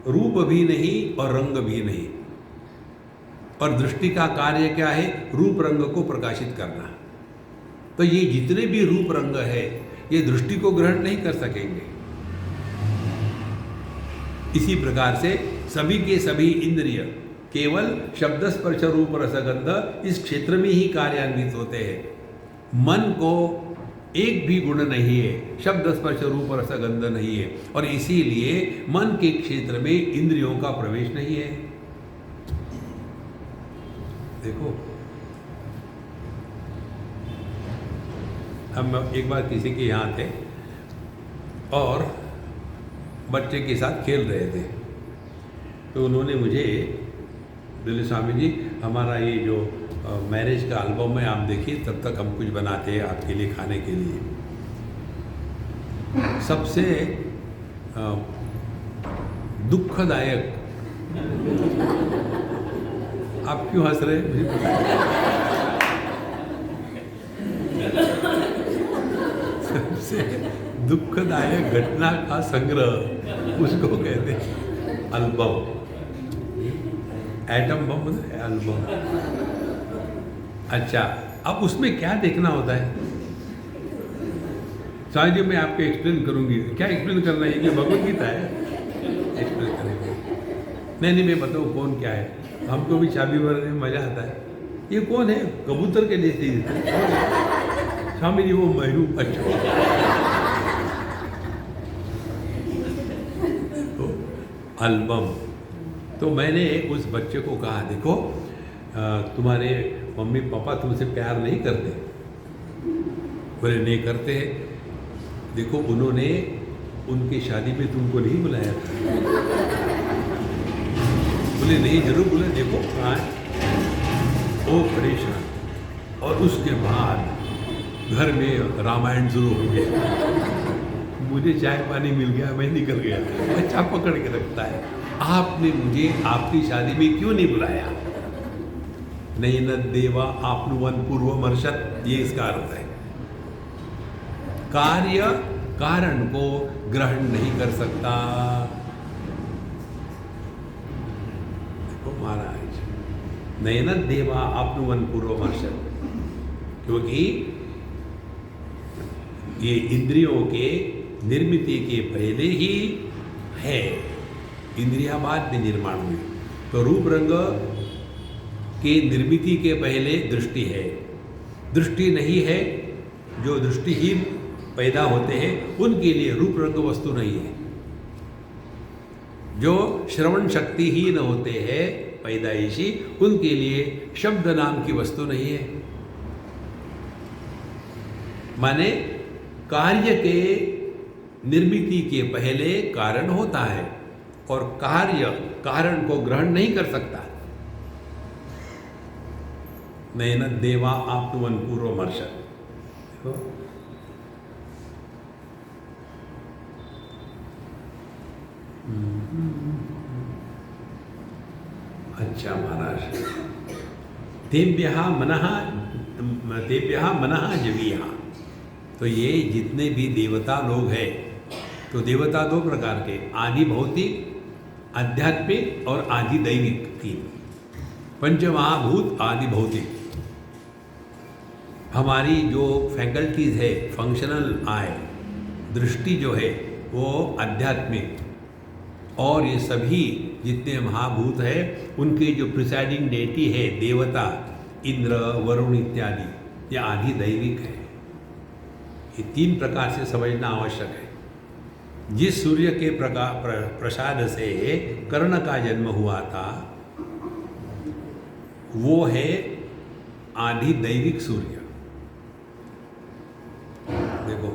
रूप भी नहीं और रंग भी नहीं, और दृष्टि का कार्य क्या है? रूप रंग को प्रकाशित करना। तो ये जितने भी रूप रंग है, ये दृष्टि को ग्रहण नहीं कर सकेंगे। इसी प्रकार से सभी के सभी इंद्रिय केवल शब्द स्पर्श रूप रसगंध इस क्षेत्र में ही कार्यान्वित होते हैं। मन को एक भी गुण नहीं है, शब्द स्पर्श रूप रसगंध नहीं है, और इसीलिए मन के क्षेत्र में इंद्रियों का प्रवेश नहीं है। देखो, हम एक बार किसी के यहाँ थे और बच्चे के साथ खेल रहे थे, तो उन्होंने मुझे, बोले स्वामी जी हमारा ये जो मैरिज का एल्बम है आप देखिए, तब तक हम कुछ बनाते हैं आपके लिए खाने के लिए। सबसे दुखदायक, आप क्यों हंस रहे मुझे पता है। से दुखदायक घटना का संग्रह, उसको कहते हैं एल्बम। एटम बम मतलब एल्बम। अच्छा, अब उसमें क्या देखना होता है? शायद जी मैं आपको एक्सप्लेन करूंगी। क्या एक्सप्लेन करना है? ये भगवत गीता है, एक्सप्लेन करेंगे। नहीं, मैं बताऊँ कौन क्या है। हमको भी चाबी भरने में मजा आता है। ये कौन है? कबूतर के जैसे स्वामी जी, वो महरू। अच्छा, तो एल्बम। तो मैंने उस बच्चे को कहा, देखो तुम्हारे मम्मी पापा तुमसे प्यार नहीं करते? बोले नहीं करते हैं। देखो उन्होंने उनकी शादी में तुमको नहीं बुलाया था। बोले नहीं, जरूर बोले, देखो कहाँ है। ओ परेशान। और उसके बाद घर में रामायण शुरू हो गया। मुझे चाय पानी मिल गया, मैं निकल गया। बच्चा पकड़ के रखता है, आपने मुझे आपकी शादी में क्यों नहीं बुलाया? नहीं न देवा आपनुवन पूर्वमर्शत, ये इसका अर्थ है। कार्य कारण को ग्रहण नहीं कर सकता। देखो महाराज, नयन देवा आपनुवन पूर्वमर्शत, क्योंकि ये इंद्रियों के निर्मिति के पहले ही है, इंद्रिया बाद में निर्माण हुई। तो रूप रंग के निर्मिति के पहले दृष्टि है। दृष्टि नहीं है, जो दृष्टिहीन पैदा होते हैं उनके लिए रूप रंग वस्तु नहीं है। जो श्रवण शक्तिहीन होते हैं पैदाइशी, उनके लिए शब्द नाम की वस्तु नहीं है। माने कार्य के निर्मिति के पहले कारण होता है और कार्य कारण को ग्रहण नहीं कर सकता। नयन देवा आपनुवन पूर्वमर्शत। अच्छा महाराज, तेभ्यः मनः जवीयः। तो ये जितने भी देवता लोग हैं, तो देवता दो प्रकार के, आदि भौतिक, आध्यात्मिक और आदि दैविक, तीन। पंचमहाभूत आदि भौतिक। हमारी जो फैकल्टीज है, फंक्शनल आय, दृष्टि जो है वो आध्यात्मिक, और ये सभी जितने महाभूत है उनके जो प्रिसाइडिंग डेटी है देवता, इंद्र, वरुण इत्यादि, ये आदि दैविक है। ये तीन प्रकार से समझना आवश्यक है। जिस सूर्य के प्रसाद से कर्ण का जन्म हुआ था वो है आदि दैविक सूर्य। देखो,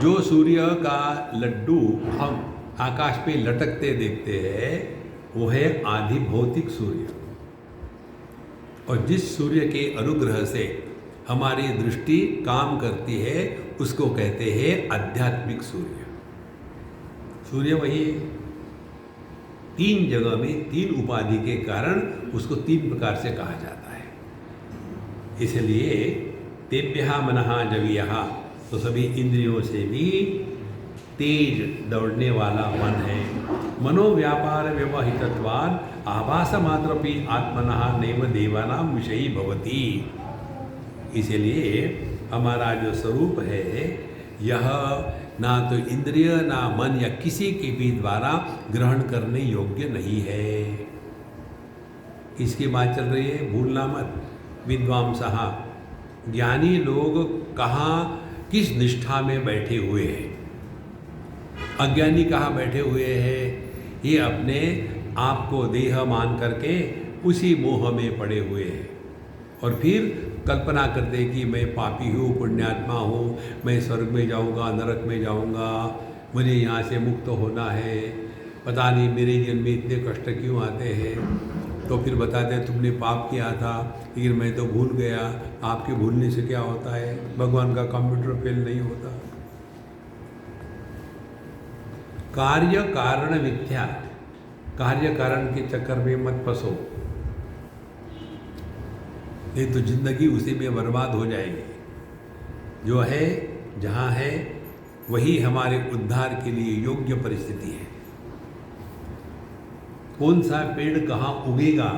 जो सूर्य का लड्डू हम आकाश पे लटकते देखते हैं वो है आदि भौतिक सूर्य। और जिस सूर्य के अनुग्रह से हमारी दृष्टि काम करती है उसको कहते हैं आध्यात्मिक सूर्य। सूर्य वही है, तीन जगह में तीन उपाधि के कारण उसको तीन प्रकार से कहा जाता है। इसलिए तेभ्यः मनः जवीयः, तो सभी इंद्रियों से भी तेज दौड़ने वाला मन है। मनोव्यापार व्यवहितत्वात् आभास मात्रपि आत्मनः नैव देवानां विषयी भवति। इसलिए हमारा जो स्वरूप है यह ना तो इंद्रिय ना मन या किसी के भी द्वारा ग्रहण करने योग्य नहीं है। इसकी बात चल रही है, भूलना मत। विद्वांसः, ज्ञानी लोग कहाँ किस निष्ठा में बैठे हुए हैं, अज्ञानी कहाँ बैठे हुए हैं? ये अपने आप को देह मान करके उसी मोह में पड़े हुए हैं और फिर कल्पना करते हैं कि मैं पापी हूँ, पुण्यात्मा हूँ, मैं स्वर्ग में जाऊँगा, नरक में जाऊँगा, मुझे यहाँ से मुक्त होना है, पता नहीं मेरे जीवन में इतने कष्ट क्यों आते हैं। तो फिर बताते हैं तुमने पाप किया था लेकिन मैं तो भूल गया। आपके भूलने से क्या होता है? भगवान का कंप्यूटर फेल नहीं होता। कार्य कारण मिथ्या, कार्य कारण के चक्कर में मत फंसो, नहीं तो जिंदगी उसी में बर्बाद हो जाएगी। जो है जहाँ है वही हमारे उद्धार के लिए योग्य परिस्थिति है। कौन सा पेड़ कहाँ उगेगा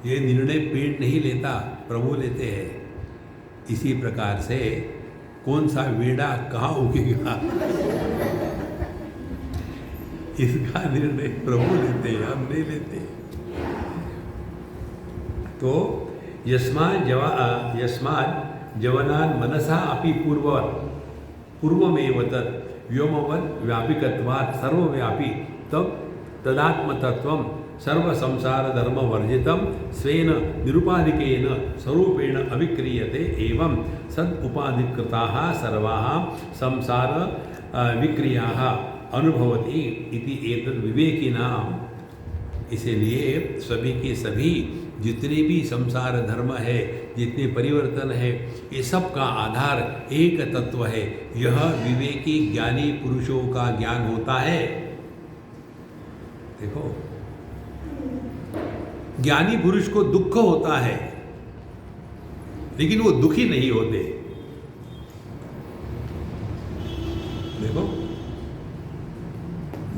ये निर्णय पेड़ नहीं लेता, प्रभु लेते हैं। इसी प्रकार से कौन सा वेड़ा कहाँ उगेगा इसका निर्णय प्रभु लेते हैं, हम नहीं लेते। तो यस्मात् जवनान् मनसा अपि पूर्वमेव तत् व्योमवत् व्यापिकत्वात् सर्वव्यापी तब तदात्मतत्वं सर्वसंसारधर्मवर्जितं स्वेन निरुपाधिकेन स्वरूपेण अविक्रियते एवं सद उपाधिकृताः सर्वाः संसार विक्रियाः अनुभवति इति एतद् विवेकिनाम्। इसलिए सभी के सभी जितने भी संसार धर्म है, जितने परिवर्तन है, ये सब का आधार एक तत्व है। यह विवेकी ज्ञानी पुरुषों का ज्ञान होता है। देखो, ज्ञानी पुरुष को दुख होता है लेकिन वो दुखी नहीं होते। देखो,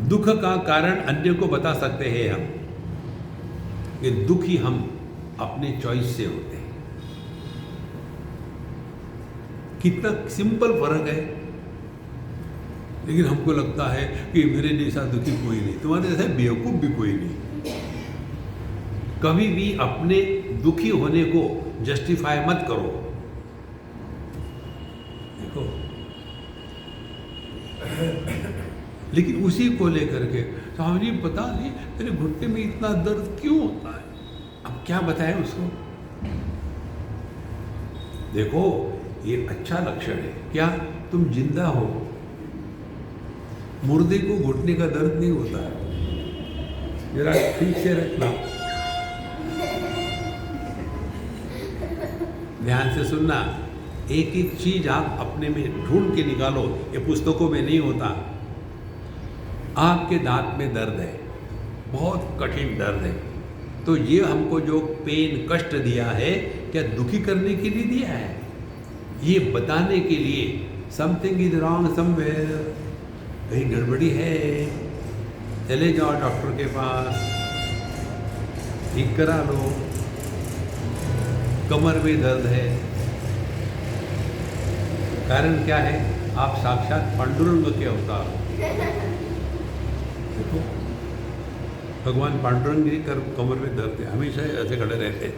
दुख का कारण अन्य को बता सकते हैं हम, कि दुखी हम अपने चॉइस से होते हैं। कितना सिंपल फर्क है, लेकिन हमको लगता है कि मेरे जैसा दुखी कोई नहीं, तुम्हारे जैसा बेवकूफ भी कोई नहीं। कभी भी अपने दुखी होने को जस्टिफाई मत करो। देखो, लेकिन उसी को लेकर के स्वामी जी पता नहीं तेरे घुटने में इतना दर्द क्यों होता है, अब क्या बताएं उसको। देखो, ये अच्छा लक्षण है। क्या तुम जिंदा हो, मुर्दे को घुटने का दर्द नहीं होता है। जरा ठीक से रखना, ध्यान से सुनना। एक एक चीज आप अपने में ढूंढ के निकालो, ये पुस्तकों में नहीं होता। आपके दांत में दर्द है, बहुत कठिन दर्द है, तो ये हमको जो पेन कष्ट दिया है, क्या दुखी करने के लिए दिया है? ये बताने के लिए समथिंग इज रॉन्ग समवेयर, कहीं गड़बड़ी है, चले जाओ डॉक्टर के पास, ठीक करा लो। कमर में दर्द है, कारण क्या है? आप साक्षात पांडुरंग के अवतार। देखो, भगवान पांडुरंग जी कर कमर में दर्द है, हमेशा ऐसे खड़े रहते हैं।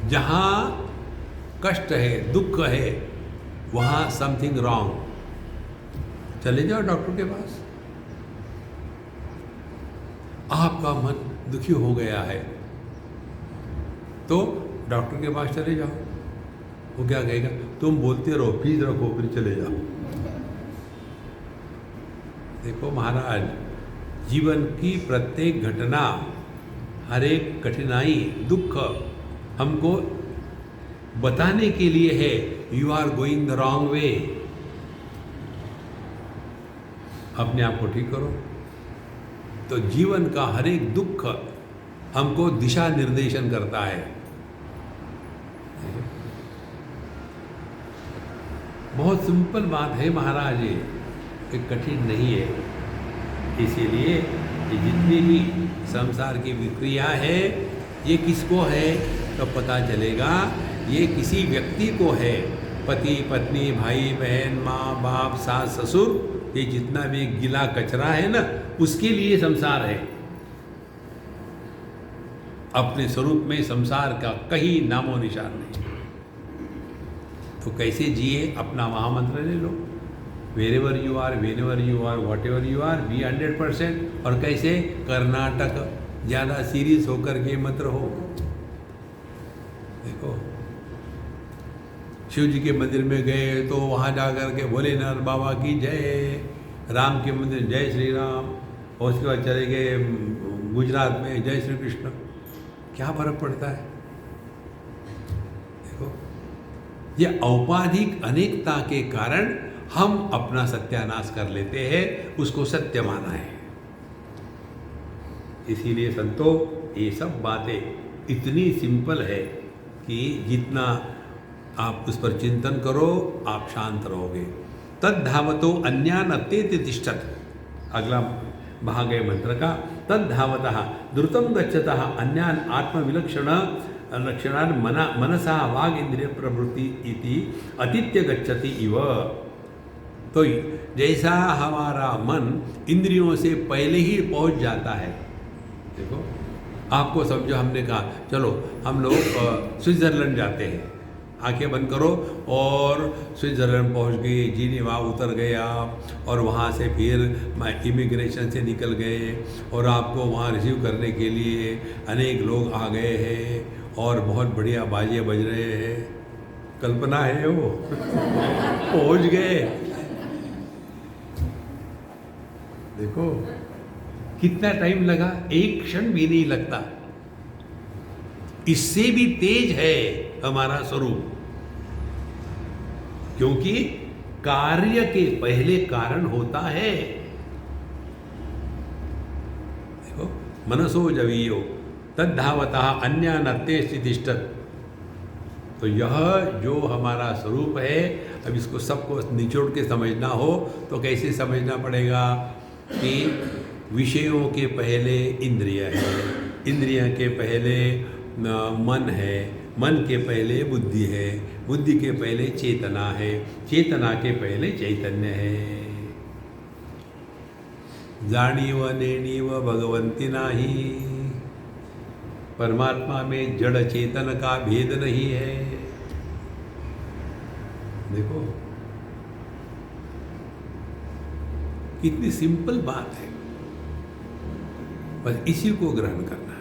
जहां कष्ट है, दुख है, वहां समथिंग रॉन्ग। चले जाओ डॉक्टर के पास। आपका मन दुखी हो गया है तो डॉक्टर के पास चले जाओ। वो क्या कहेगा? तुम बोलते रहो, फीस रखो, फिर चले जाओ। देखो महाराज, जीवन की प्रत्येक घटना, हर एक कठिनाई, दुख हमको बताने के लिए है, you are going the wrong way. अपने आप को ठीक करो। तो जीवन का हर एक दुख हमको दिशा निर्देशन करता है। बहुत सिंपल बात है महाराज, ये कठिन नहीं है। इसीलिए ये जितनी भी संसार की विक्रिया है, ये किसको है तो पता चलेगा। ये किसी व्यक्ति को है, पति पत्नी, भाई बहन, माँ बाप, सास ससुर, ये जितना भी गीला कचरा है ना, उसके लिए संसार है। अपने स्वरूप में संसार का कहीं नामो निशान नहीं। तो कैसे जिए? अपना महामंत्र ले लो, wherever you are, whenever you are, whatever you are, be 100%। और कैसे? कर्नाटक, ज़्यादा सीरियस होकर के मत रहो। देखो, शिव जी के मंदिर में गए तो वहाँ जा कर के भोलेनाथ बाबा की जय, राम के मंदिर जय श्री राम, और उसके बाद चले गए गुजरात में जय श्री कृष्ण। क्या फर्क पड़ता है? देखो, ये औपाधिक अनेकता के कारण हम अपना सत्यानाश कर लेते हैं, उसको सत्य माना है। इसीलिए संतो, ये सब बातें इतनी सिंपल है कि जितना आप उस पर चिंतन करो, आप शांत रहोगे। तद धावतो अन्यान अत्येति तिष्ठत, अगला भाग है मंत्र का। तद धावतः द्रुतम गच्छतः अन्यान आत्मविलक्षण लक्षणान मनसा वाग इंद्रिय प्रवृत्ति इति अतीत्य गच्छति इव। तो जैसा हमारा मन इंद्रियों से पहले ही पहुंच जाता है, देखो आपको समझो, हमने कहा चलो हम लोग स्विट्ज़रलैंड जाते हैं, आंखें बंद करो और स्विट्ज़रलैंड पहुंच गए, जिनेवा उतर गए आप, और वहाँ से फिर इमिग्रेशन से निकल गए और आपको वहाँ रिसीव करने के लिए अनेक लोग आ गए हैं और बहुत बढ़िया बाजे बज रहे हैं। कल्पना है वो पहुंच गए। देखो कितना टाइम लगा, एक क्षण भी नहीं लगता। इससे भी तेज है हमारा स्वरूप, क्योंकि कार्य के पहले कारण होता है। देखो मनसो जवीयो तद्धावता अन्यानत्ते तिष्ठत। तो यह जो हमारा स्वरूप है, अब इसको सबको निचोड़ के समझना हो तो कैसे समझना पड़ेगा कि विषयों के पहले इंद्रिय है, इंद्रिय के पहले मन है, मन के पहले बुद्धि है, बुद्धि के पहले चेतना है, चेतना के पहले चैतन्य है। जानीव नेणीव भगवंती नाही, परमात्मा में जड़ चेतन का भेद नहीं है। देखो कितनी सिंपल बात है, बस इसी को ग्रहण करना है।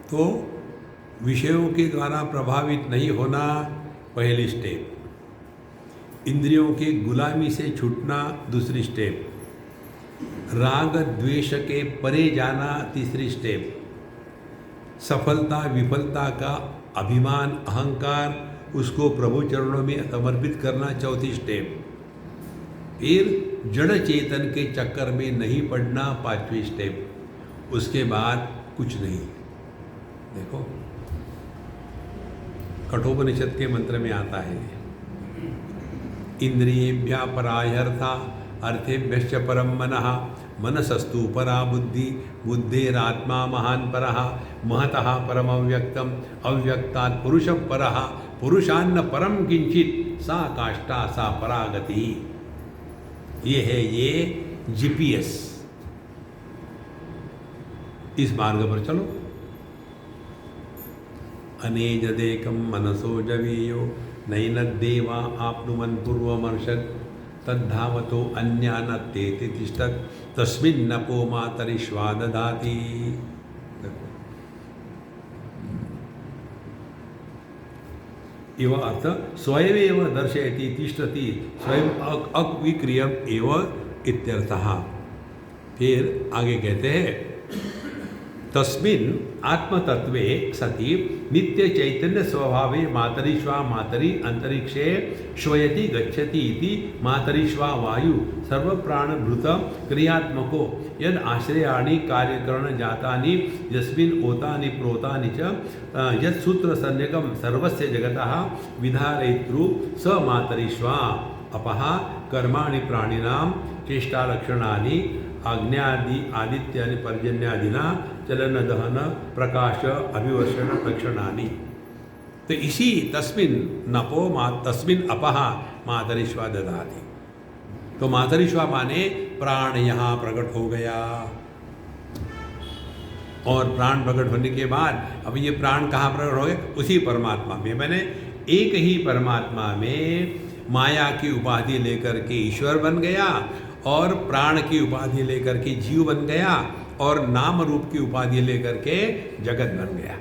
तो विषयों के द्वारा प्रभावित नहीं होना पहली स्टेप, इंद्रियों के गुलामी से छूटना दूसरी स्टेप, राग द्वेष के परे जाना तीसरी स्टेप, सफलता विफलता का अभिमान अहंकार उसको प्रभु चरणों में समर्पित करना चौथी स्टेप, फिर जड़ चेतन के चक्कर में नहीं पड़ना पांचवी स्टेप, उसके बाद कुछ नहीं। देखो कठोपनिषद के मंत्र में आता है, इंद्रियेभ्यः परायर्था अर्थेभ्यश्च परम मनः, मनसस्तु परा बुद्धि, बुद्धेरात्मा महान परः, महतः परम अव्यक्तम, अव्यक्तात् पुरुष परः, पुरुषान्न परम किंचित, सा काष्ठा सा परागति। ये है ये जीपीएस, इस मार्ग पर चलो। अनेजदेकं मनसो जवीयो नैनद्देवा आप्नुवन् पूर्वमर्षत्, तद्धावतो अन्यानत्तेति तिष्ठत्, तस्मिन्नपो मातरिश्वा ददाति। इव अर्थ स्वयमेव दर्शयति तिष्ठति, स्वयं अविक्रियम एव इत्यर्थः। फिर आगे कहते हैं, तस्मिन् आत्मतत्वे सति नित्य चैतन्य स्वभावे मातरिश्वा मातरि अंतरिक्षे श्वयति गच्छति इति मातरिश्वा वायु सर्वप्राणभृत क्रियात्मको यद आश्रयाणि कार्यकरण जातानि यस्मिन् ओतानि प्रोतानि च यत् सूत्र संज्ञकं सर्वस्य जगतः विधारयितृ स मातरिश्वा अपः कर्माणि प्राणिनां चेष्टालक्षणानि आग्न्यादि आदित्यादि पर्जन्यादिना चलन दहन प्रकाश अभिवर्षण लक्षणानि। तो इसी तस्मिन् नपो तस्मिन् अपः मातरिश्वा ददाति। तो मातरिश्वा माने प्राण यहाँ प्रकट हो गया, और प्राण प्रकट होने के बाद अब ये प्राण कहाँ प्रकट हो गए? उसी परमात्मा में। मैंने एक ही परमात्मा में माया की उपाधि लेकर के ईश्वर बन गया, और प्राण की उपाधि लेकर के जीव बन गया, और नाम रूप की उपाधि लेकर के जगत बन गया।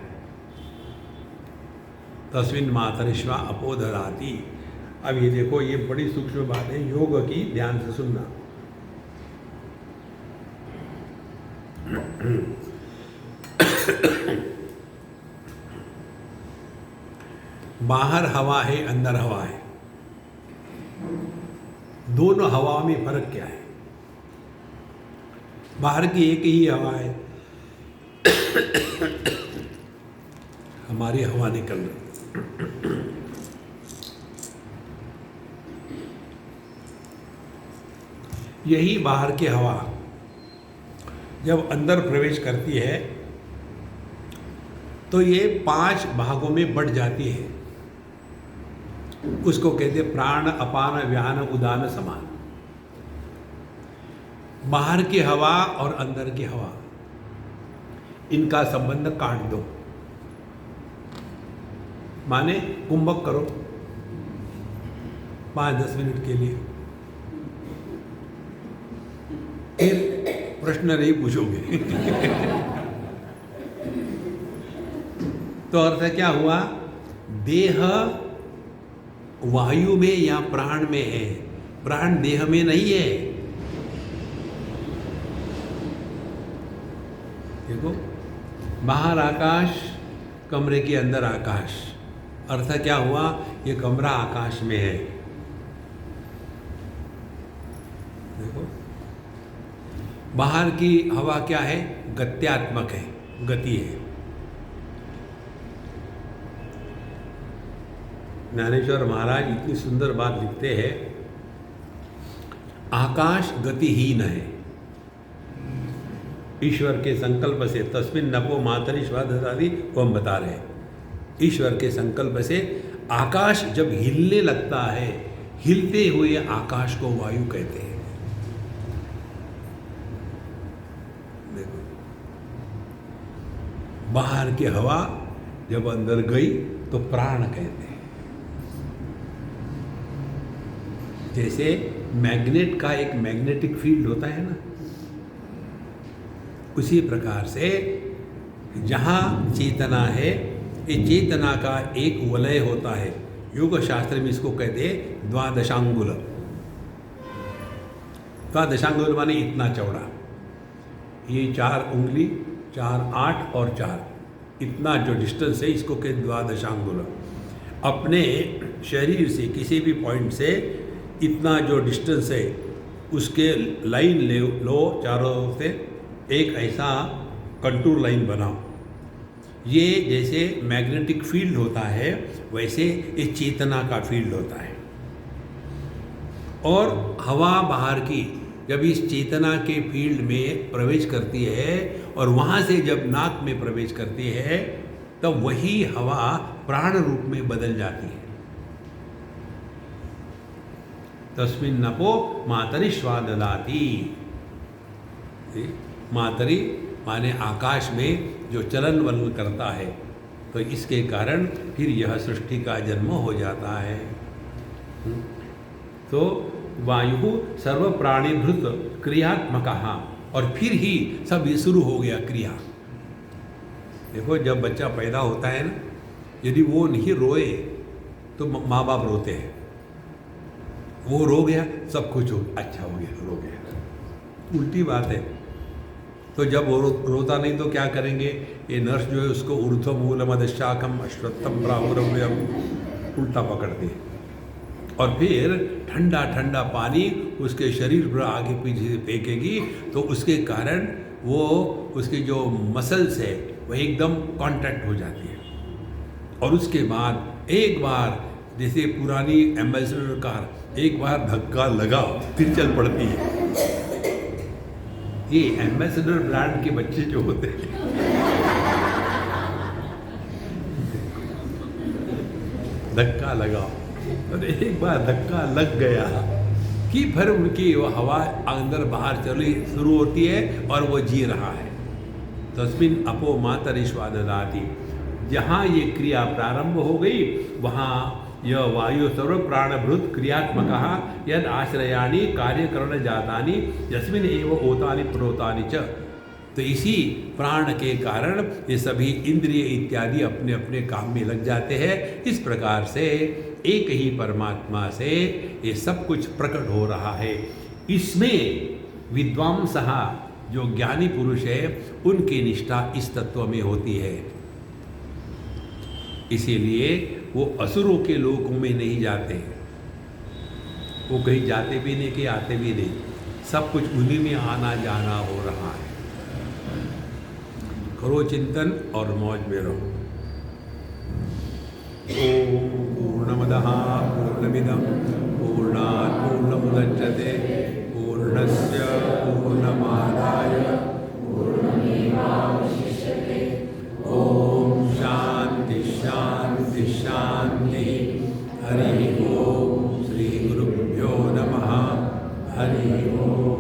तस्मिन् मातरिश्वा अपो ददाति। अब ये देखो, ये बड़ी सूक्ष्म बात है योग की, ध्यान से सुनना। बाहर हवा है, अंदर हवा है। दोनों हवा में फर्क क्या है? बाहर की एक ही हवा है, हमारी हवा निकल रही। यही बाहर की हवा जब अंदर प्रवेश करती है तो ये 5 भागों में बढ़ जाती है। उसको कहते हैं प्राण, अपान, व्यान, उदान, समान। बाहर की हवा और अंदर की हवा, इनका संबंध काट दो, माने कुंभक करो 5-10 मिनट के लिए, फिर प्रश्न नहीं पूछोगे। तो अर्थ क्या हुआ? देह वायु में या प्राण में है, प्राण देह में नहीं है। देखो, बाहर आकाश, कमरे के अंदर आकाश। अर्थ क्या हुआ? ये कमरा आकाश में है। देखो, बाहर की हवा क्या है? गत्यात्मक है, गति है। ज्ञानेश्वर महाराज इतनी सुंदर बात लिखते हैं, आकाश गतिहीन है। ईश्वर के संकल्प से तस्मिन् नभो मातरि श्वादधाति, वो हम बता रहे हैं। ईश्वर के संकल्प से आकाश जब हिलने लगता है, हिलते हुए आकाश को वायु कहते हैं। देखो, बाहर की हवा जब अंदर गई तो प्राण कहते हैं। जैसे मैग्नेट का एक मैग्नेटिक फील्ड होता है ना, उसी प्रकार से जहाँ चेतना है, ये चेतना का एक वलय होता है। योग शास्त्र में इसको कहते हैं द्वादशांगुल। द्वादशांगुल माने इतना चौड़ा, ये 4 उंगली, 4, 8 और 4, इतना जो डिस्टेंस है इसको कहते द्वादशांगुल। अपने शरीर से किसी भी पॉइंट से इतना जो डिस्टेंस है उसके लाइन ले लो, चारों ओर से एक ऐसा कंटूर लाइन बनाओ। ये जैसे मैग्नेटिक फील्ड होता है, वैसे ये चेतना का फील्ड होता है। और हवा बाहर की जब इस चेतना के फील्ड में प्रवेश करती है और वहाँ से जब नाक में प्रवेश करती है, तब वही हवा प्राण रूप में बदल जाती है। तस्मिन् नभो मातरि श्वादधाति। मातरि माने आकाश में जो चलन वलन करता है, तो इसके कारण फिर यह सृष्टि का जन्म हो जाता है। तो वायु सर्व प्राणीभृत क्रियात्मकः, और फिर ही सब ये शुरू हो गया क्रिया। देखो, जब बच्चा पैदा होता है ना, यदि वो नहीं रोए तो माँ बाप रोते हैं। वो रो गया, सब कुछ हो अच्छा हो गया, रो गया। उल्टी बात है। तो जब वो रोता नहीं तो क्या करेंगे? ये नर्स जो है उसको ऊर्ध्व मूलमदशाखम अश्वत्थम प्राहुरव्यम उल्टा पकड़ते हैं, और फिर ठंडा ठंडा पानी उसके शरीर पर आगे पीछे से फेंकेगी, तो उसके कारण वो उसकी जो मसल्स है वो एकदम कॉन्ट्रैक्ट हो जाती है। और उसके बाद एक बार, जैसे पुरानी एम्बेसडर कार, एक बार धक्का लगाओ फिर चल पड़ती है। ये एम्बेसडर ब्रांड के बच्चे जो होते हैं, धक्का लगाओ, और एक बार धक्का लग गया कि फिर उनकी वो हवा अंदर बाहर चली शुरू होती है और वो जी रहा है। तस्मिन् अपो मातरि श्वादधाति। जहाँ ये क्रिया प्रारंभ हो गई, वहाँ यह वायु सर्व प्राणभृत क्रियात्मकः यद आश्रयाणि कार्यकरण जातानि यस्मिन् एव ओतानि प्रोतानि च। तो इसी प्राण के कारण ये सभी इंद्रिय इत्यादि अपने अपने काम में लग जाते हैं। इस प्रकार से एक ही परमात्मा से ये सब कुछ प्रकट हो रहा है। इसमें विद्वांसः, जो ज्ञानी पुरुष है, उनकी निष्ठा इस तत्व में होती है। इसीलिए वो असुरों के लोकों में नहीं जाते, वो कहीं जाते भी नहीं कि आते भी नहीं, सब कुछ उन्हीं में आना जाना हो रहा है। करो चिंतन और मौज में रहो। ओम पूर्णमदः पूर्णमिदं पूर्णात् पूर्णमुदच्यते पूर्णस्य पूर्णमादाय पूर्णमेवावशिष्यते। ओम शांति शांति शांति। हरि ओम। श्री गुरुभ्यो नमः। हरि ओम।